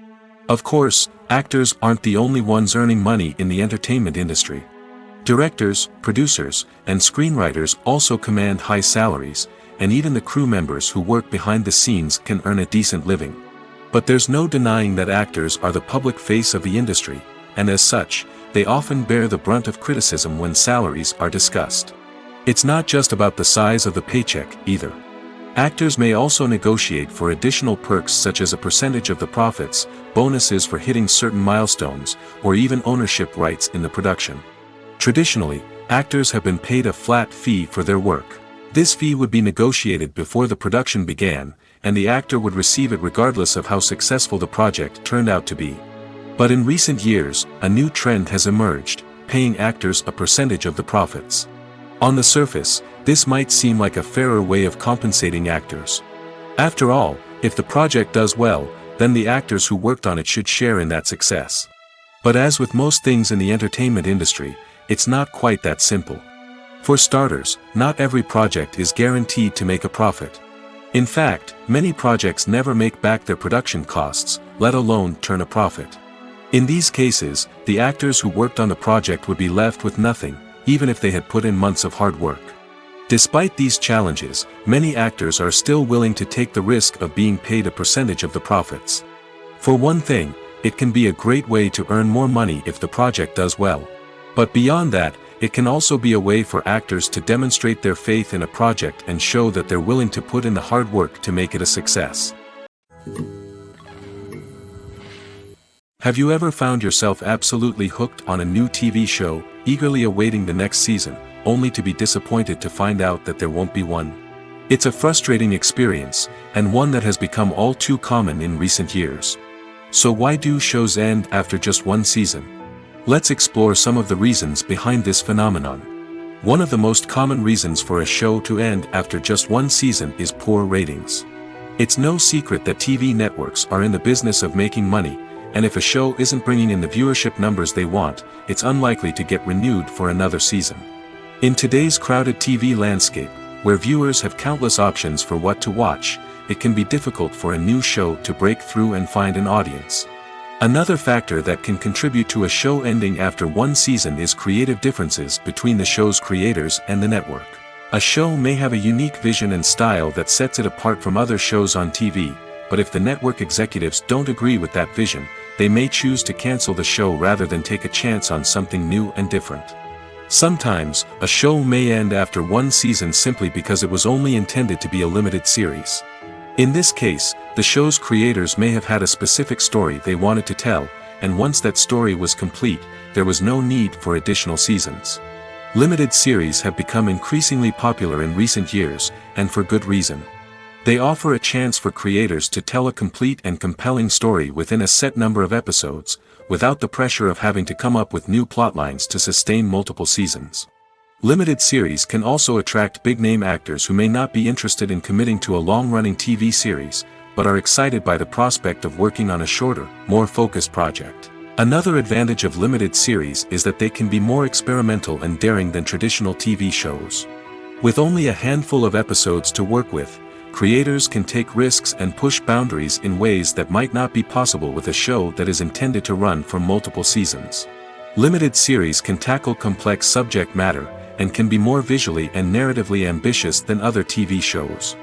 Of course, actors aren't the only ones earning money in the entertainment industry. Directors, producers, and screenwriters also command high salaries, and even the crew members who work behind the scenes can earn a decent living. But there's no denying that actors are the public face of the industry, and as such, they often bear the brunt of criticism when salaries are discussed. It's not just about the size of the paycheck, either. Actors may also negotiate for additional perks such as a percentage of the profits, bonuses for hitting certain milestones, or even ownership rights in the production. Traditionally, actors have been paid a flat fee for their work. This fee would be negotiated before the production began, and the actor would receive it regardless of how successful the project turned out to be. But in recent years, a new trend has emerged, paying actors a percentage of the profits. On the surface, this might seem like a fairer way of compensating actors. After all, if the project does well, then the actors who worked on it should share in that success. But as with most things in the entertainment industry, it's not quite that simple. For starters, not every project is guaranteed to make a profit. In fact, many projects never make back their production costs, let alone turn a profit. In these cases, the actors who worked on the project would be left with nothing, even if they had put in months of hard work. Despite these challenges, many actors are still willing to take the risk of being paid a percentage of the profits. For one thing, it can be a great way to earn more money if the project does well. But beyond that, it can also be a way for actors to demonstrate their faith in a project and show that they're willing to put in the hard work to make it a success. Have you ever found yourself absolutely hooked on a new TV show, eagerly awaiting the next season, only to be disappointed to find out that there won't be one? It's a frustrating experience, and one that has become all too common in recent years. So why do shows end after just one season? Let's explore some of the reasons behind this phenomenon. One of the most common reasons for a show to end after just one season is poor ratings. It's no secret that TV networks are in the business of making money, and if a show isn't bringing in the viewership numbers they want, it's unlikely to get renewed for another season. In today's crowded TV landscape, where viewers have countless options for what to watch, it can be difficult for a new show to break through and find an audience. Another factor that can contribute to a show ending after one season is creative differences between the show's creators and the network. A show may have a unique vision and style that sets it apart from other shows on TV, but if the network executives don't agree with that vision, they may choose to cancel the show rather than take a chance on something new and different. Sometimes, a show may end after one season simply because it was only intended to be a limited series. In this case, the show's creators may have had a specific story they wanted to tell, and once that story was complete, there was no need for additional seasons. Limited series have become increasingly popular in recent years, and for good reason. They offer a chance for creators to tell a complete and compelling story within a set number of episodes, without the pressure of having to come up with new plotlines to sustain multiple seasons. Limited series can also attract big-name actors who may not be interested in committing to a long-running TV series, but are excited by the prospect of working on a shorter, more focused project. Another advantage of limited series is that they can be more experimental and daring than traditional TV shows. With only a handful of episodes to work with, creators can take risks and push boundaries in ways that might not be possible with a show that is intended to run for multiple seasons. Limited series can tackle complex subject matter, and can be more visually and narratively ambitious than other TV shows.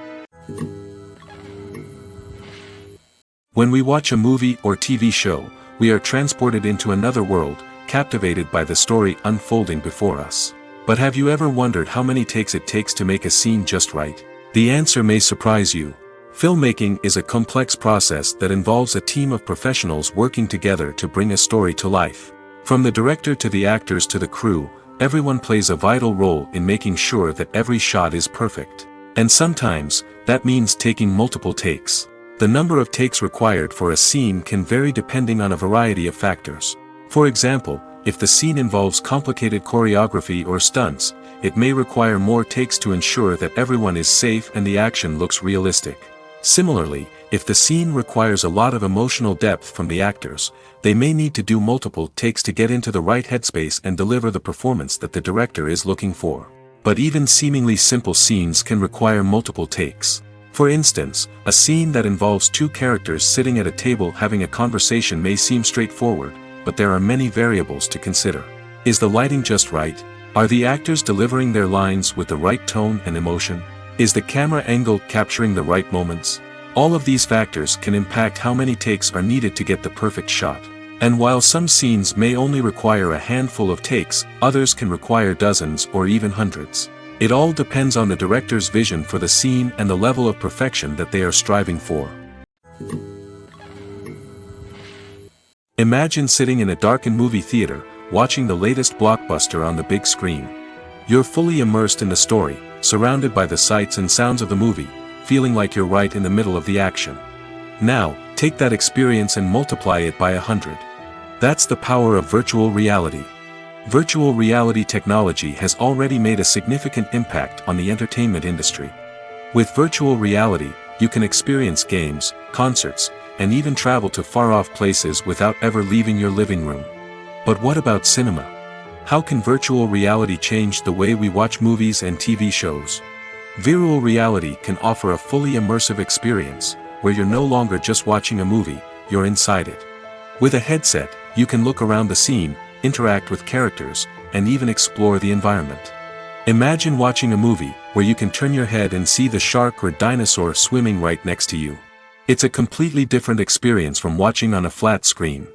When we watch a movie or TV show, we are transported into another world, captivated by the story unfolding before us. But have you ever wondered how many takes it takes to make a scene just right? The answer may surprise you. Filmmaking is a complex process that involves a team of professionals working together to bring a story to life. From the director to the actors to the crew, everyone plays a vital role in making sure that every shot is perfect. And sometimes, that means taking multiple takes. The number of takes required for a scene can vary depending on a variety of factors. For example, if the scene involves complicated choreography or stunts, it may require more takes to ensure that everyone is safe and the action looks realistic. Similarly, if the scene requires a lot of emotional depth from the actors, they may need to do multiple takes to get into the right headspace and deliver the performance that the director is looking for. But even seemingly simple scenes can require multiple takes. For instance, a scene that involves two characters sitting at a table having a conversation may seem straightforward, but there are many variables to consider. Is the lighting just right? Are the actors delivering their lines with the right tone and emotion? Is the camera angle capturing the right moments? All of these factors can impact how many takes are needed to get the perfect shot. And while some scenes may only require a handful of takes, others can require dozens or even hundreds. It all depends on the director's vision for the scene and the level of perfection that they are striving for. Imagine sitting in a darkened movie theater, watching the latest blockbuster on the big screen. You're fully immersed in the story, surrounded by the sights and sounds of the movie, feeling like you're right in the middle of the action. Now, take that experience and multiply it by 100. That's the power of virtual reality. Virtual reality technology has already made a significant impact on the entertainment industry. With virtual reality, you can experience games, concerts, and even travel to far-off places without ever leaving your living room. But what about cinema? How can virtual reality change the way we watch movies and TV shows? Virtual reality can offer a fully immersive experience, where you're no longer just watching a movie, you're inside it. With a headset, you can look around the scene, interact with characters, and even explore the environment. Imagine watching a movie, where you can turn your head and see the shark or dinosaur swimming right next to you. It's a completely different experience from watching on a flat screen.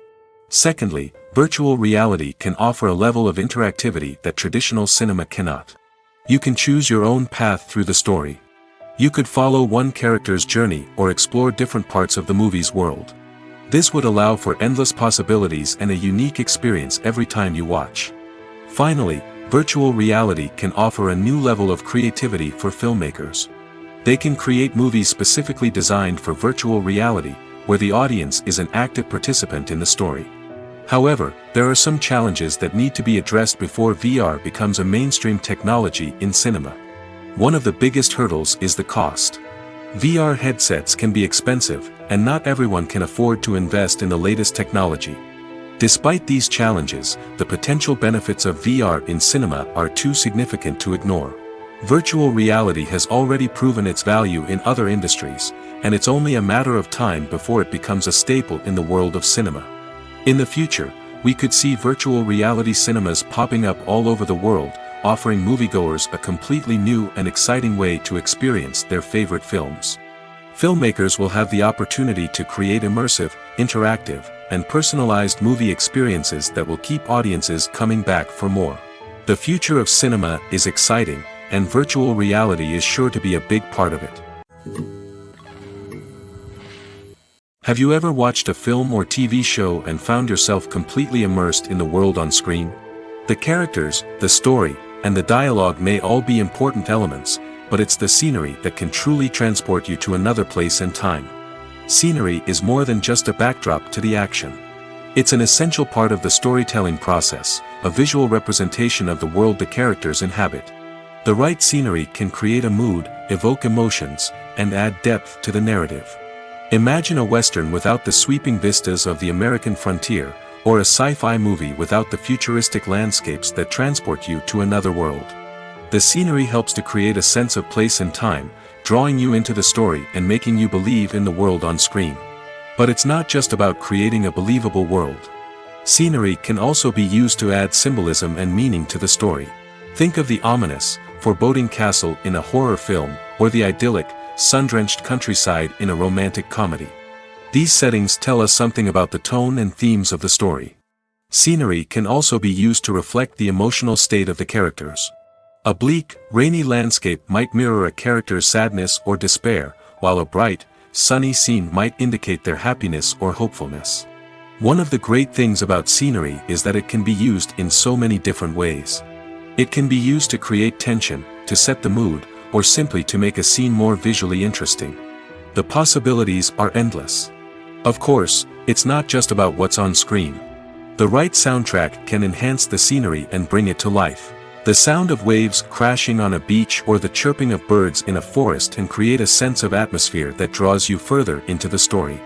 Secondly, virtual reality can offer a level of interactivity that traditional cinema cannot. You can choose your own path through the story. You could follow one character's journey or explore different parts of the movie's world. This would allow for endless possibilities and a unique experience every time you watch. Finally, virtual reality can offer a new level of creativity for filmmakers. They can create movies specifically designed for virtual reality, where the audience is an active participant in the story. However, there are some challenges that need to be addressed before VR becomes a mainstream technology in cinema. One of the biggest hurdles is the cost. VR headsets can be expensive, and not everyone can afford to invest in the latest technology. Despite these challenges, the potential benefits of VR in cinema are too significant to ignore. Virtual reality has already proven its value in other industries, and it's only a matter of time before it becomes a staple in the world of cinema. In the future, we could see virtual reality cinemas popping up all over the world, offering moviegoers a completely new and exciting way to experience their favorite films. Filmmakers will have the opportunity to create immersive, interactive, and personalized movie experiences that will keep audiences coming back for more. The future of cinema is exciting, and virtual reality is sure to be a big part of it. Have you ever watched a film or TV show and found yourself completely immersed in the world on screen? The characters, the story, and the dialogue may all be important elements, but it's the scenery that can truly transport you to another place and time. Scenery is more than just a backdrop to the action. It's an essential part of the storytelling process, a visual representation of the world the characters inhabit. The right scenery can create a mood, evoke emotions, and add depth to the narrative. Imagine a Western without the sweeping vistas of the American frontier, or a sci-fi movie without the futuristic landscapes that transport you to another world. The scenery helps to create a sense of place and time, drawing you into the story and making you believe in the world on screen. But it's not just about creating a believable world. Scenery can also be used to add symbolism and meaning to the story. Think of the ominous, foreboding castle in a horror film, or the idyllic, sun-drenched countryside in a romantic comedy. These settings tell us something about the tone and themes of the story. Scenery can also be used to reflect the emotional state of the characters. A bleak, rainy landscape might mirror a character's sadness or despair, while a bright, sunny scene might indicate their happiness or hopefulness. One of the great things about scenery is that it can be used in so many different ways. It can be used to create tension, to set the mood, or simply to make a scene more visually interesting. The possibilities are endless. Of course, it's not just about what's on screen. The right soundtrack can enhance the scenery and bring it to life. The sound of waves crashing on a beach or the chirping of birds in a forest can create a sense of atmosphere that draws you further into the story.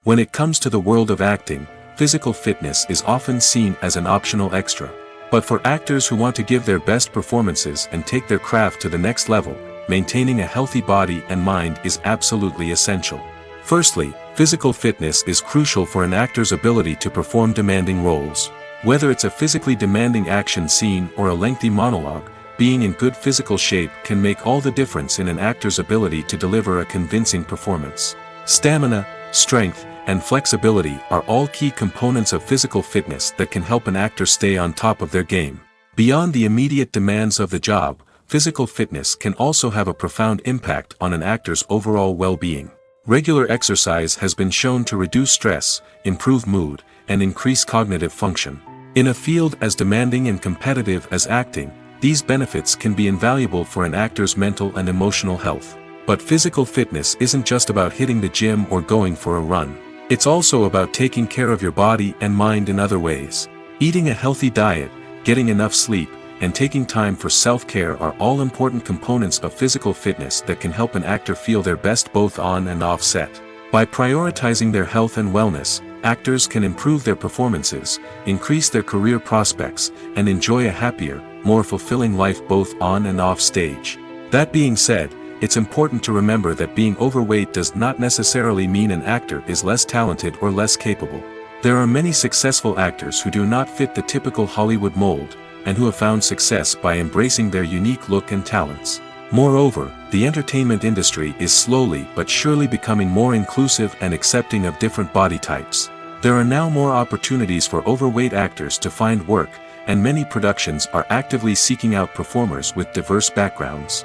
When it comes to the world of acting, physical fitness is often seen as an optional extra. But for actors who want to give their best performances and take their craft to the next level, maintaining a healthy body and mind is absolutely essential. Firstly, physical fitness is crucial for an actor's ability to perform demanding roles. Whether it's a physically demanding action scene or a lengthy monologue, being in good physical shape can make all the difference in an actor's ability to deliver a convincing performance. Stamina, strength, and flexibility are all key components of physical fitness that can help an actor stay on top of their game. Beyond the immediate demands of the job, physical fitness can also have a profound impact on an actor's overall well-being. Regular exercise has been shown to reduce stress, improve mood, and increase cognitive function. In a field as demanding and competitive as acting, these benefits can be invaluable for an actor's mental and emotional health. But physical fitness isn't just about hitting the gym or going for a run. It's also about taking care of your body and mind in other ways. Eating a healthy diet, getting enough sleep, and taking time for self-care are all important components of physical fitness that can help an actor feel their best both on and off set. By prioritizing their health and wellness, actors can improve their performances, increase their career prospects, and enjoy a happier, more fulfilling life both on and off stage. That being said, it's important to remember that being overweight does not necessarily mean an actor is less talented or less capable. There are many successful actors who do not fit the typical Hollywood mold, and who have found success by embracing their unique look and talents. Moreover, the entertainment industry is slowly but surely becoming more inclusive and accepting of different body types. There are now more opportunities for overweight actors to find work, and many productions are actively seeking out performers with diverse backgrounds.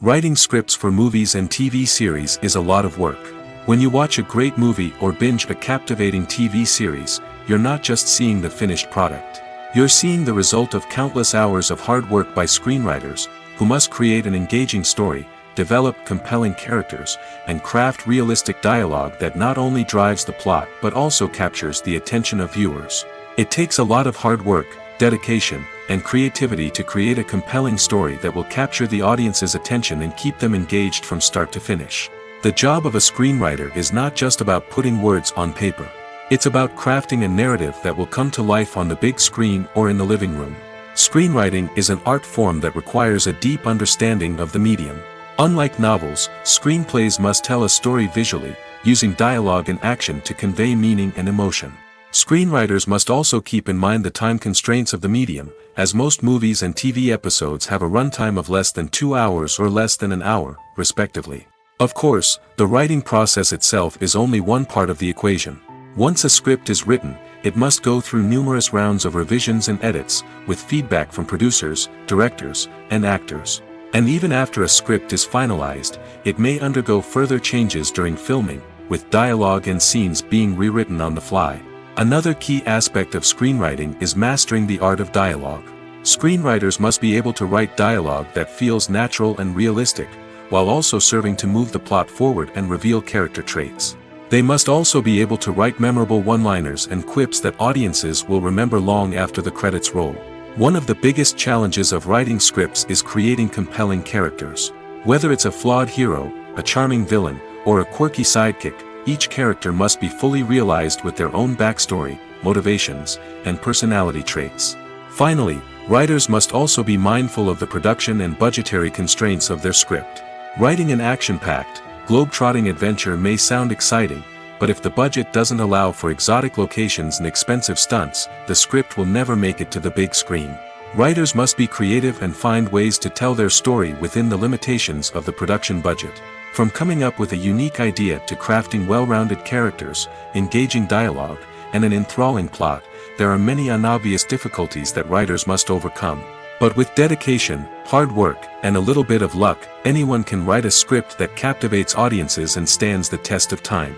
Writing scripts for movies and TV series is a lot of work. When you watch a great movie or binge a captivating TV series, you're not just seeing the finished product. You're seeing the result of countless hours of hard work by screenwriters, who must create an engaging story, develop compelling characters, and craft realistic dialogue that not only drives the plot but also captures the attention of viewers. It takes a lot of hard work, dedication, and creativity to create a compelling story that will capture the audience's attention and keep them engaged from start to finish. The job of a screenwriter is not just about putting words on paper. It's about crafting a narrative that will come to life on the big screen or in the living room. Screenwriting is an art form that requires a deep understanding of the medium. Unlike novels, screenplays must tell a story visually, using dialogue and action to convey meaning and emotion. Screenwriters must also keep in mind the time constraints of the medium, as most movies and TV episodes have a runtime of less than 2 hours or less than an hour, respectively. Of course, the writing process itself is only one part of the equation. Once a script is written, it must go through numerous rounds of revisions and edits, with feedback from producers, directors, and actors. And even after a script is finalized, it may undergo further changes during filming, with dialogue and scenes being rewritten on the fly. Another key aspect of screenwriting is mastering the art of dialogue. Screenwriters must be able to write dialogue that feels natural and realistic, while also serving to move the plot forward and reveal character traits. They must also be able to write memorable one-liners and quips that audiences will remember long after the credits roll. One of the biggest challenges of writing scripts is creating compelling characters. Whether it's a flawed hero, a charming villain, or a quirky sidekick, each character must be fully realized with their own backstory, motivations, and personality traits. Finally, writers must also be mindful of the production and budgetary constraints of their script. Writing an action-packed, globe-trotting adventure may sound exciting, but if the budget doesn't allow for exotic locations and expensive stunts, the script will never make it to the big screen. Writers must be creative and find ways to tell their story within the limitations of the production budget. From coming up with a unique idea to crafting well-rounded characters, engaging dialogue, and an enthralling plot, there are many unobvious difficulties that writers must overcome. But with dedication, hard work, and a little bit of luck, anyone can write a script that captivates audiences and stands the test of time.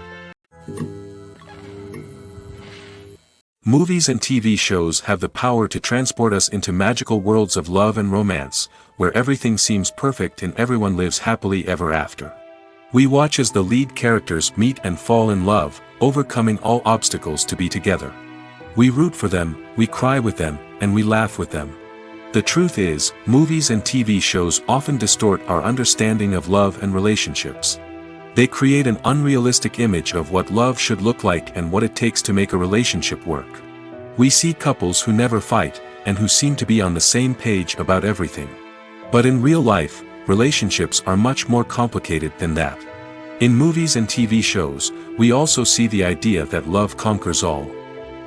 Movies and TV shows have the power to transport us into magical worlds of love and romance, where everything seems perfect and everyone lives happily ever after. We watch as the lead characters meet and fall in love, overcoming all obstacles to be together. We root for them, we cry with them, and we laugh with them. The truth is, movies and TV shows often distort our understanding of love and relationships. They create an unrealistic image of what love should look like and what it takes to make a relationship work. We see couples who never fight, and who seem to be on the same page about everything. But in real life, relationships are much more complicated than that. In movies and TV shows, we also see the idea that love conquers all.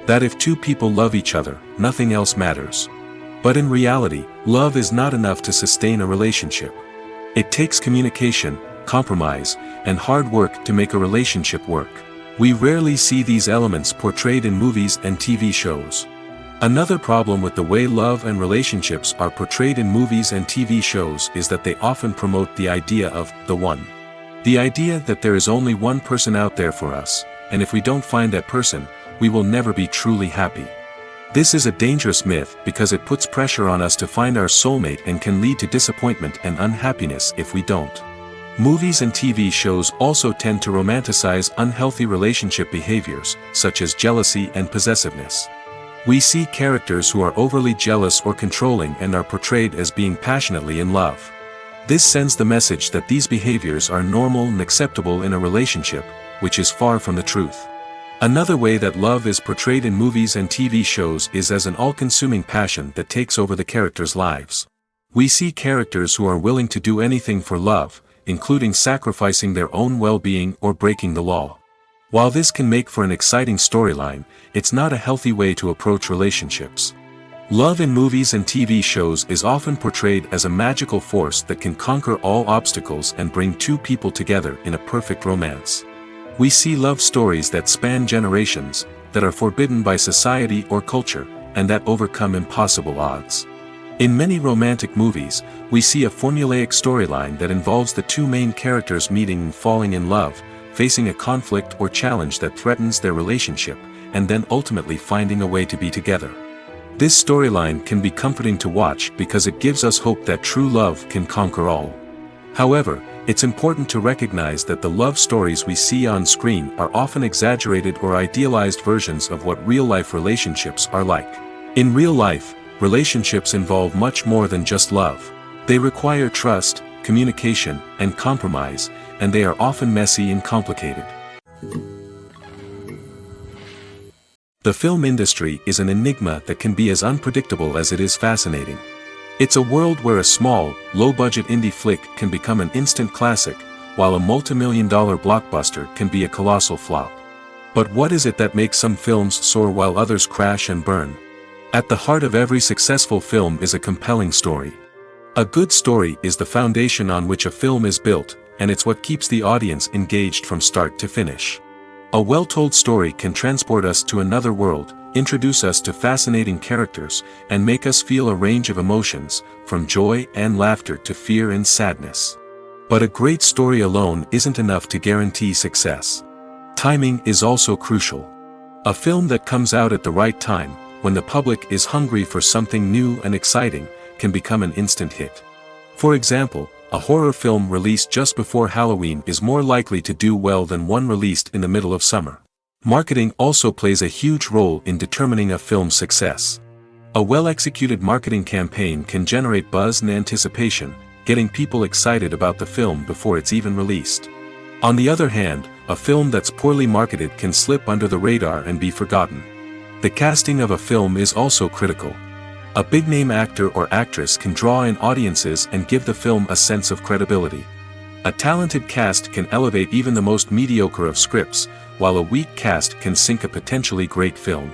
That if two people love each other, nothing else matters. But in reality, love is not enough to sustain a relationship. It takes communication, compromise, and hard work to make a relationship work. We rarely see these elements portrayed in movies and TV shows. Another problem with the way love and relationships are portrayed in movies and TV shows is that they often promote the idea of the one. The idea that there is only one person out there for us, and if we don't find that person, we will never be truly happy. This is a dangerous myth because it puts pressure on us to find our soulmate and can lead to disappointment and unhappiness if we don't. Movies and TV shows also tend to romanticize unhealthy relationship behaviors, such as jealousy and possessiveness. We see characters who are overly jealous or controlling and are portrayed as being passionately in love. This sends the message that these behaviors are normal and acceptable in a relationship, which is far from the truth. Another way that love is portrayed in movies and TV shows is as an all-consuming passion that takes over the characters' lives. We see characters who are willing to do anything for love, including sacrificing their own well-being or breaking the law. While this can make for an exciting storyline, it's not a healthy way to approach relationships. Love in movies and TV shows is often portrayed as a magical force that can conquer all obstacles and bring two people together in a perfect romance. We see love stories that span generations, that are forbidden by society or culture, and that overcome impossible odds. In many romantic movies, we see a formulaic storyline that involves the two main characters meeting and falling in love, facing a conflict or challenge that threatens their relationship, and then ultimately finding a way to be together. This storyline can be comforting to watch because it gives us hope that true love can conquer all. However, it's important to recognize that the love stories we see on screen are often exaggerated or idealized versions of what real-life relationships are like. In real life, relationships involve much more than just love. They require trust, communication, and compromise, and they are often messy and complicated. The film industry is an enigma that can be as unpredictable as it is fascinating. It's a world where a small, low-budget indie flick can become an instant classic, while a multi-million-dollar blockbuster can be a colossal flop. But what is it that makes some films soar while others crash and burn? At the heart of every successful film is a compelling story. A good story is the foundation on which a film is built, and it's what keeps the audience engaged from start to finish. A well-told story can transport us to another world, introduce us to fascinating characters, and make us feel a range of emotions, from joy and laughter to fear and sadness. But a great story alone isn't enough to guarantee success. Timing is also crucial. A film that comes out at the right time, when the public is hungry for something new and exciting, can become an instant hit. For example, A horror film released just before Halloween is more likely to do well than one released in the middle of summer. Marketing also plays a huge role in determining a film's success. A well-executed marketing campaign can generate buzz and anticipation, getting people excited about the film before it's even released. On the other hand, a film that's poorly marketed can slip under the radar and be forgotten. The casting of a film is also critical. A big-name actor or actress can draw in audiences and give the film a sense of credibility. A talented cast can elevate even the most mediocre of scripts, while a weak cast can sink a potentially great film.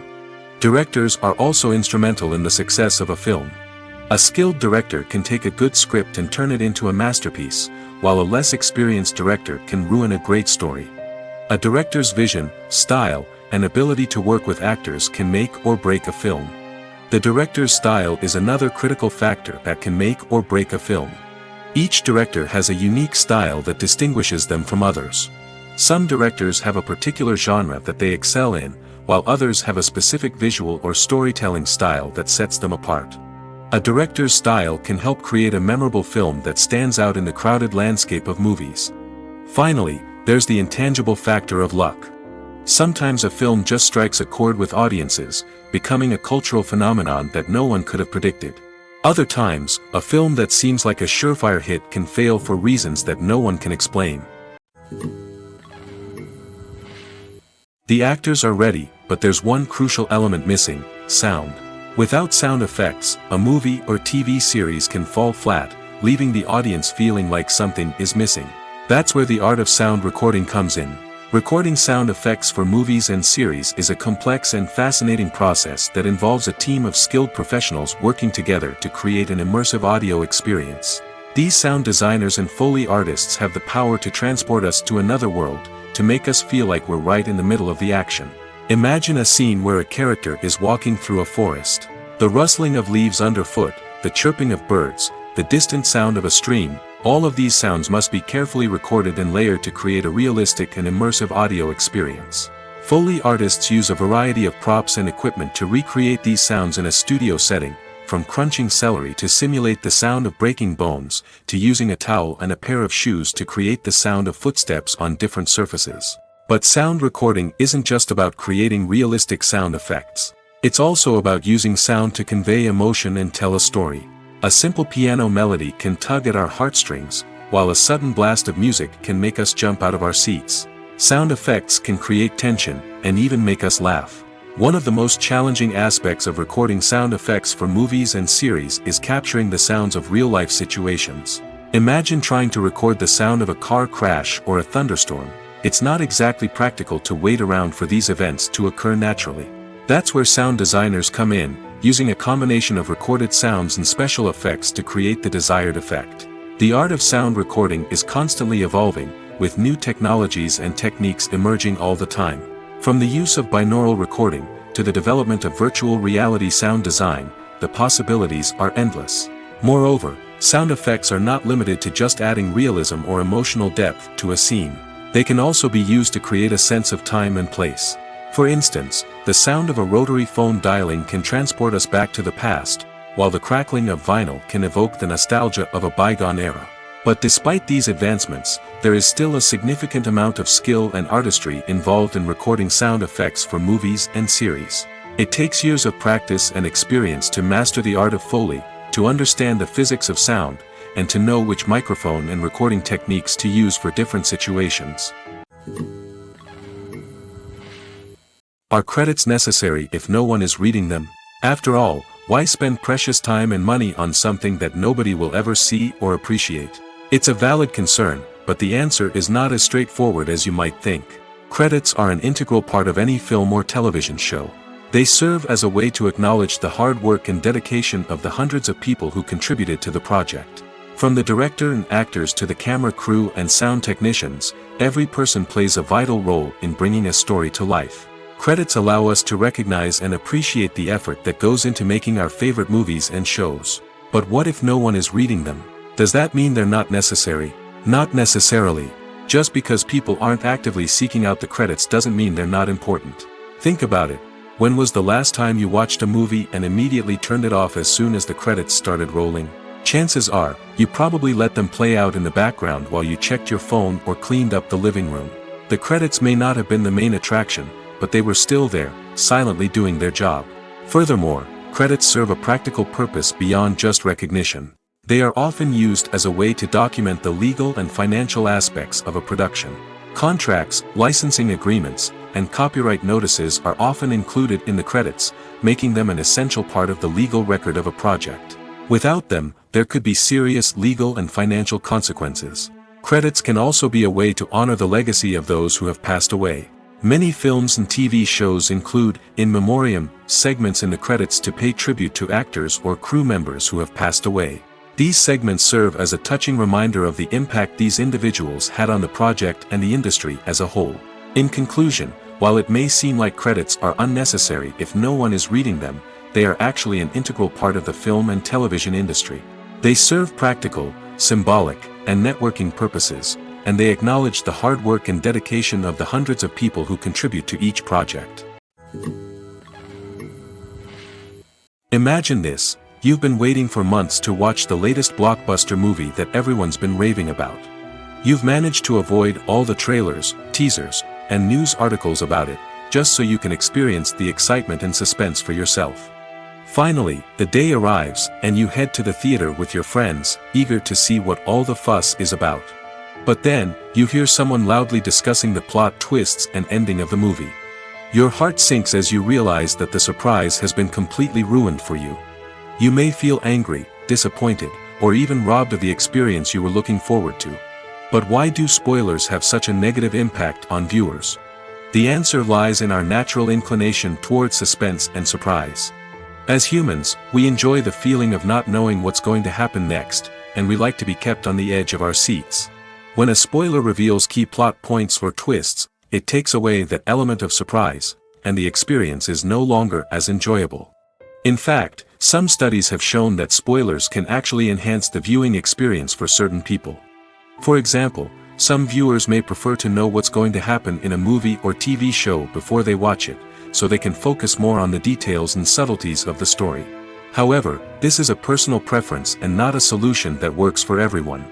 Directors are also instrumental in the success of a film. A skilled director can take a good script and turn it into a masterpiece, while a less experienced director can ruin a great story. A director's vision, style, and ability to work with actors can make or break a film. The director's style is another critical factor that can make or break a film. Each director has a unique style that distinguishes them from others. Some directors have a particular genre that they excel in, while others have a specific visual or storytelling style that sets them apart. A director's style can help create a memorable film that stands out in the crowded landscape of movies. Finally, there's the intangible factor of luck. Sometimes a film just strikes a chord with audiences, becoming a cultural phenomenon that no one could have predicted. Other times, a film that seems like a surefire hit can fail for reasons that no one can explain. The actors are ready, but there's one crucial element missing: sound. Without sound effects, a movie or TV series can fall flat, leaving the audience feeling like something is missing. That's where the art of sound recording comes in. Recording sound effects for movies and series is a complex and fascinating process that involves a team of skilled professionals working together to create an immersive audio experience. These sound designers and Foley artists have the power to transport us to another world, to make us feel like we're right in the middle of the action. Imagine a scene where a character is walking through a forest. The rustling of leaves underfoot, the chirping of birds, the distant sound of a stream, all of these sounds must be carefully recorded and layered to create a realistic and immersive audio experience. Foley artists use a variety of props and equipment to recreate these sounds in a studio setting, from crunching celery to simulate the sound of breaking bones, to using a towel and a pair of shoes to create the sound of footsteps on different surfaces. But sound recording isn't just about creating realistic sound effects. It's also about using sound to convey emotion and tell a story. A simple piano melody can tug at our heartstrings, while a sudden blast of music can make us jump out of our seats. Sound effects can create tension, and even make us laugh. One of the most challenging aspects of recording sound effects for movies and series is capturing the sounds of real-life situations. Imagine trying to record the sound of a car crash or a thunderstorm. It's not exactly practical to wait around for these events to occur naturally. That's where sound designers come in, using a combination of recorded sounds and special effects to create the desired effect. The art of sound recording is constantly evolving, with new technologies and techniques emerging all the time. From the use of binaural recording, to the development of virtual reality sound design, the possibilities are endless. Moreover, sound effects are not limited to just adding realism or emotional depth to a scene. They can also be used to create a sense of time and place. For instance, the sound of a rotary phone dialing can transport us back to the past, while the crackling of vinyl can evoke the nostalgia of a bygone era. But despite these advancements, there is still a significant amount of skill and artistry involved in recording sound effects for movies and series. It takes years of practice and experience to master the art of Foley, to understand the physics of sound, and to know which microphone and recording techniques to use for different situations. Are credits necessary if no one is reading them? After all, why spend precious time and money on something that nobody will ever see or appreciate? It's a valid concern, but the answer is not as straightforward as you might think. Credits are an integral part of any film or television show. They serve as a way to acknowledge the hard work and dedication of the hundreds of people who contributed to the project. From the director and actors to the camera crew and sound technicians, every person plays a vital role in bringing a story to life. Credits allow us to recognize and appreciate the effort that goes into making our favorite movies and shows. But what if no one is reading them? Does that mean they're not necessary? Not necessarily. Just because people aren't actively seeking out the credits doesn't mean they're not important. Think about it. When was the last time you watched a movie and immediately turned it off as soon as the credits started rolling? Chances are, you probably let them play out in the background while you checked your phone or cleaned up the living room. The credits may not have been the main attraction, but they were still there, silently doing their job. Furthermore, credits serve a practical purpose beyond just recognition. They are often used as a way to document the legal and financial aspects of a production. Contracts, licensing agreements, and copyright notices are often included in the credits, making them an essential part of the legal record of a project. Without them, there could be serious legal and financial consequences. Credits can also be a way to honor the legacy of those who have passed away. Many films and TV shows include, in memoriam, segments in the credits to pay tribute to actors or crew members who have passed away. These segments serve as a touching reminder of the impact these individuals had on the project and the industry as a whole. In conclusion, while it may seem like credits are unnecessary if no one is reading them, they are actually an integral part of the film and television industry. They serve practical, symbolic, and networking purposes, and they acknowledge the hard work and dedication of the hundreds of people who contribute to each project. Imagine this. You've been waiting for months to watch the latest blockbuster movie that everyone's been raving about. You've managed to avoid all the trailers, teasers, and news articles about it, just so you can experience the excitement and suspense for yourself. Finally, the day arrives, and you head to the theater with your friends, eager to see what all the fuss is about. But then, you hear someone loudly discussing the plot twists and ending of the movie. Your heart sinks as you realize that the surprise has been completely ruined for you. You may feel angry, disappointed, or even robbed of the experience you were looking forward to. But why do spoilers have such a negative impact on viewers? The answer lies in our natural inclination towards suspense and surprise. As humans, we enjoy the feeling of not knowing what's going to happen next, and we like to be kept on the edge of our seats. When a spoiler reveals key plot points or twists, it takes away that element of surprise, and the experience is no longer as enjoyable. In fact, some studies have shown that spoilers can actually enhance the viewing experience for certain people. For example, some viewers may prefer to know what's going to happen in a movie or TV show before they watch it, so they can focus more on the details and subtleties of the story. However, this is a personal preference and not a solution that works for everyone.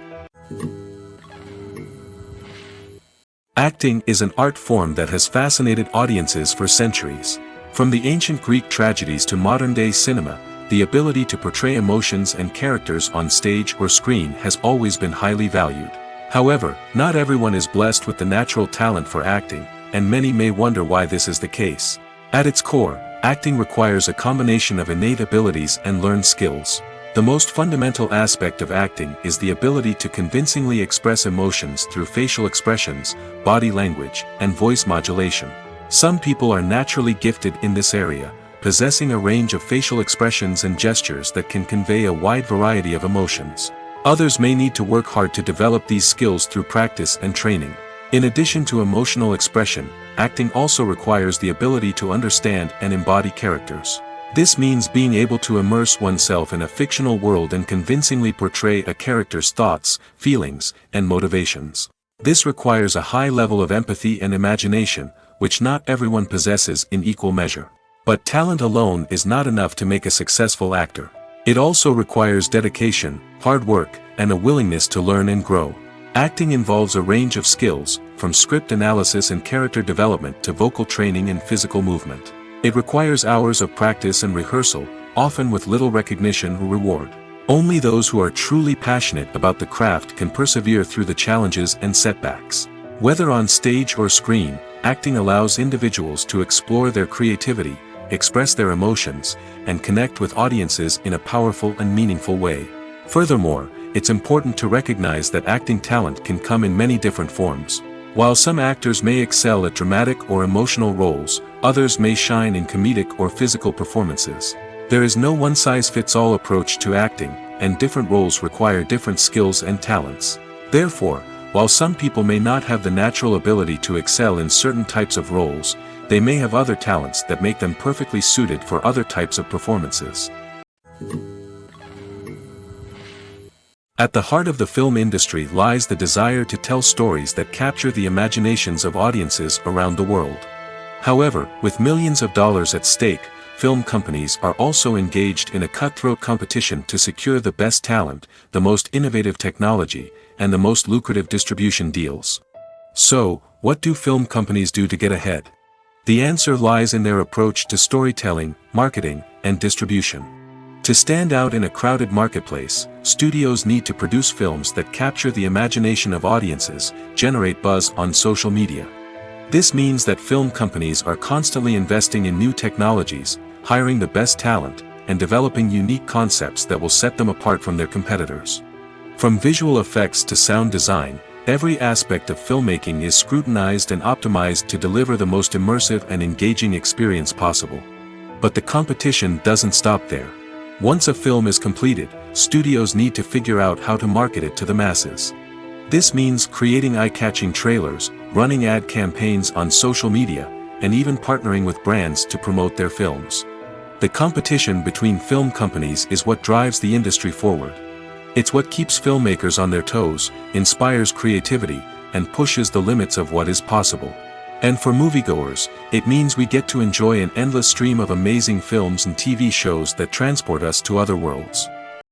Acting is an art form that has fascinated audiences for centuries. From the ancient Greek tragedies to modern-day cinema, the ability to portray emotions and characters on stage or screen has always been highly valued. However, not everyone is blessed with the natural talent for acting, and many may wonder why this is the case. At its core, acting requires a combination of innate abilities and learned skills. The most fundamental aspect of acting is the ability to convincingly express emotions through facial expressions, body language, and voice modulation. Some people are naturally gifted in this area, possessing a range of facial expressions and gestures that can convey a wide variety of emotions. Others may need to work hard to develop these skills through practice and training. In addition to emotional expression, acting also requires the ability to understand and embody characters. This means being able to immerse oneself in a fictional world and convincingly portray a character's thoughts, feelings, and motivations. This requires a high level of empathy and imagination, which not everyone possesses in equal measure. But talent alone is not enough to make a successful actor. It also requires dedication, hard work, and a willingness to learn and grow. Acting involves a range of skills, from script analysis and character development to vocal training and physical movement. It requires hours of practice and rehearsal, often with little recognition or reward. Only those who are truly passionate about the craft can persevere through the challenges and setbacks. Whether on stage or screen, acting allows individuals to explore their creativity, express their emotions, and connect with audiences in a powerful and meaningful way. Furthermore, it's important to recognize that acting talent can come in many different forms. While some actors may excel at dramatic or emotional roles, others may shine in comedic or physical performances. There is no one-size-fits-all approach to acting, and different roles require different skills and talents. Therefore, while some people may not have the natural ability to excel in certain types of roles, they may have other talents that make them perfectly suited for other types of performances. At the heart of the film industry lies the desire to tell stories that capture the imaginations of audiences around the world. However, with millions of dollars at stake, film companies are also engaged in a cutthroat competition to secure the best talent, the most innovative technology, and the most lucrative distribution deals. So, what do film companies do to get ahead? The answer lies in their approach to storytelling, marketing, and distribution. To stand out in a crowded marketplace, studios need to produce films that capture the imagination of audiences, generate buzz on social media. This means that film companies are constantly investing in new technologies, hiring the best talent, and developing unique concepts that will set them apart from their competitors. From visual effects to sound design, every aspect of filmmaking is scrutinized and optimized to deliver the most immersive and engaging experience possible. But the competition doesn't stop there. Once a film is completed, studios need to figure out how to market it to the masses. This means creating eye-catching trailers, running ad campaigns on social media, and even partnering with brands to promote their films. The competition between film companies is what drives the industry forward. It's what keeps filmmakers on their toes, inspires creativity, and pushes the limits of what is possible. And for moviegoers, it means we get to enjoy an endless stream of amazing films and TV shows that transport us to other worlds.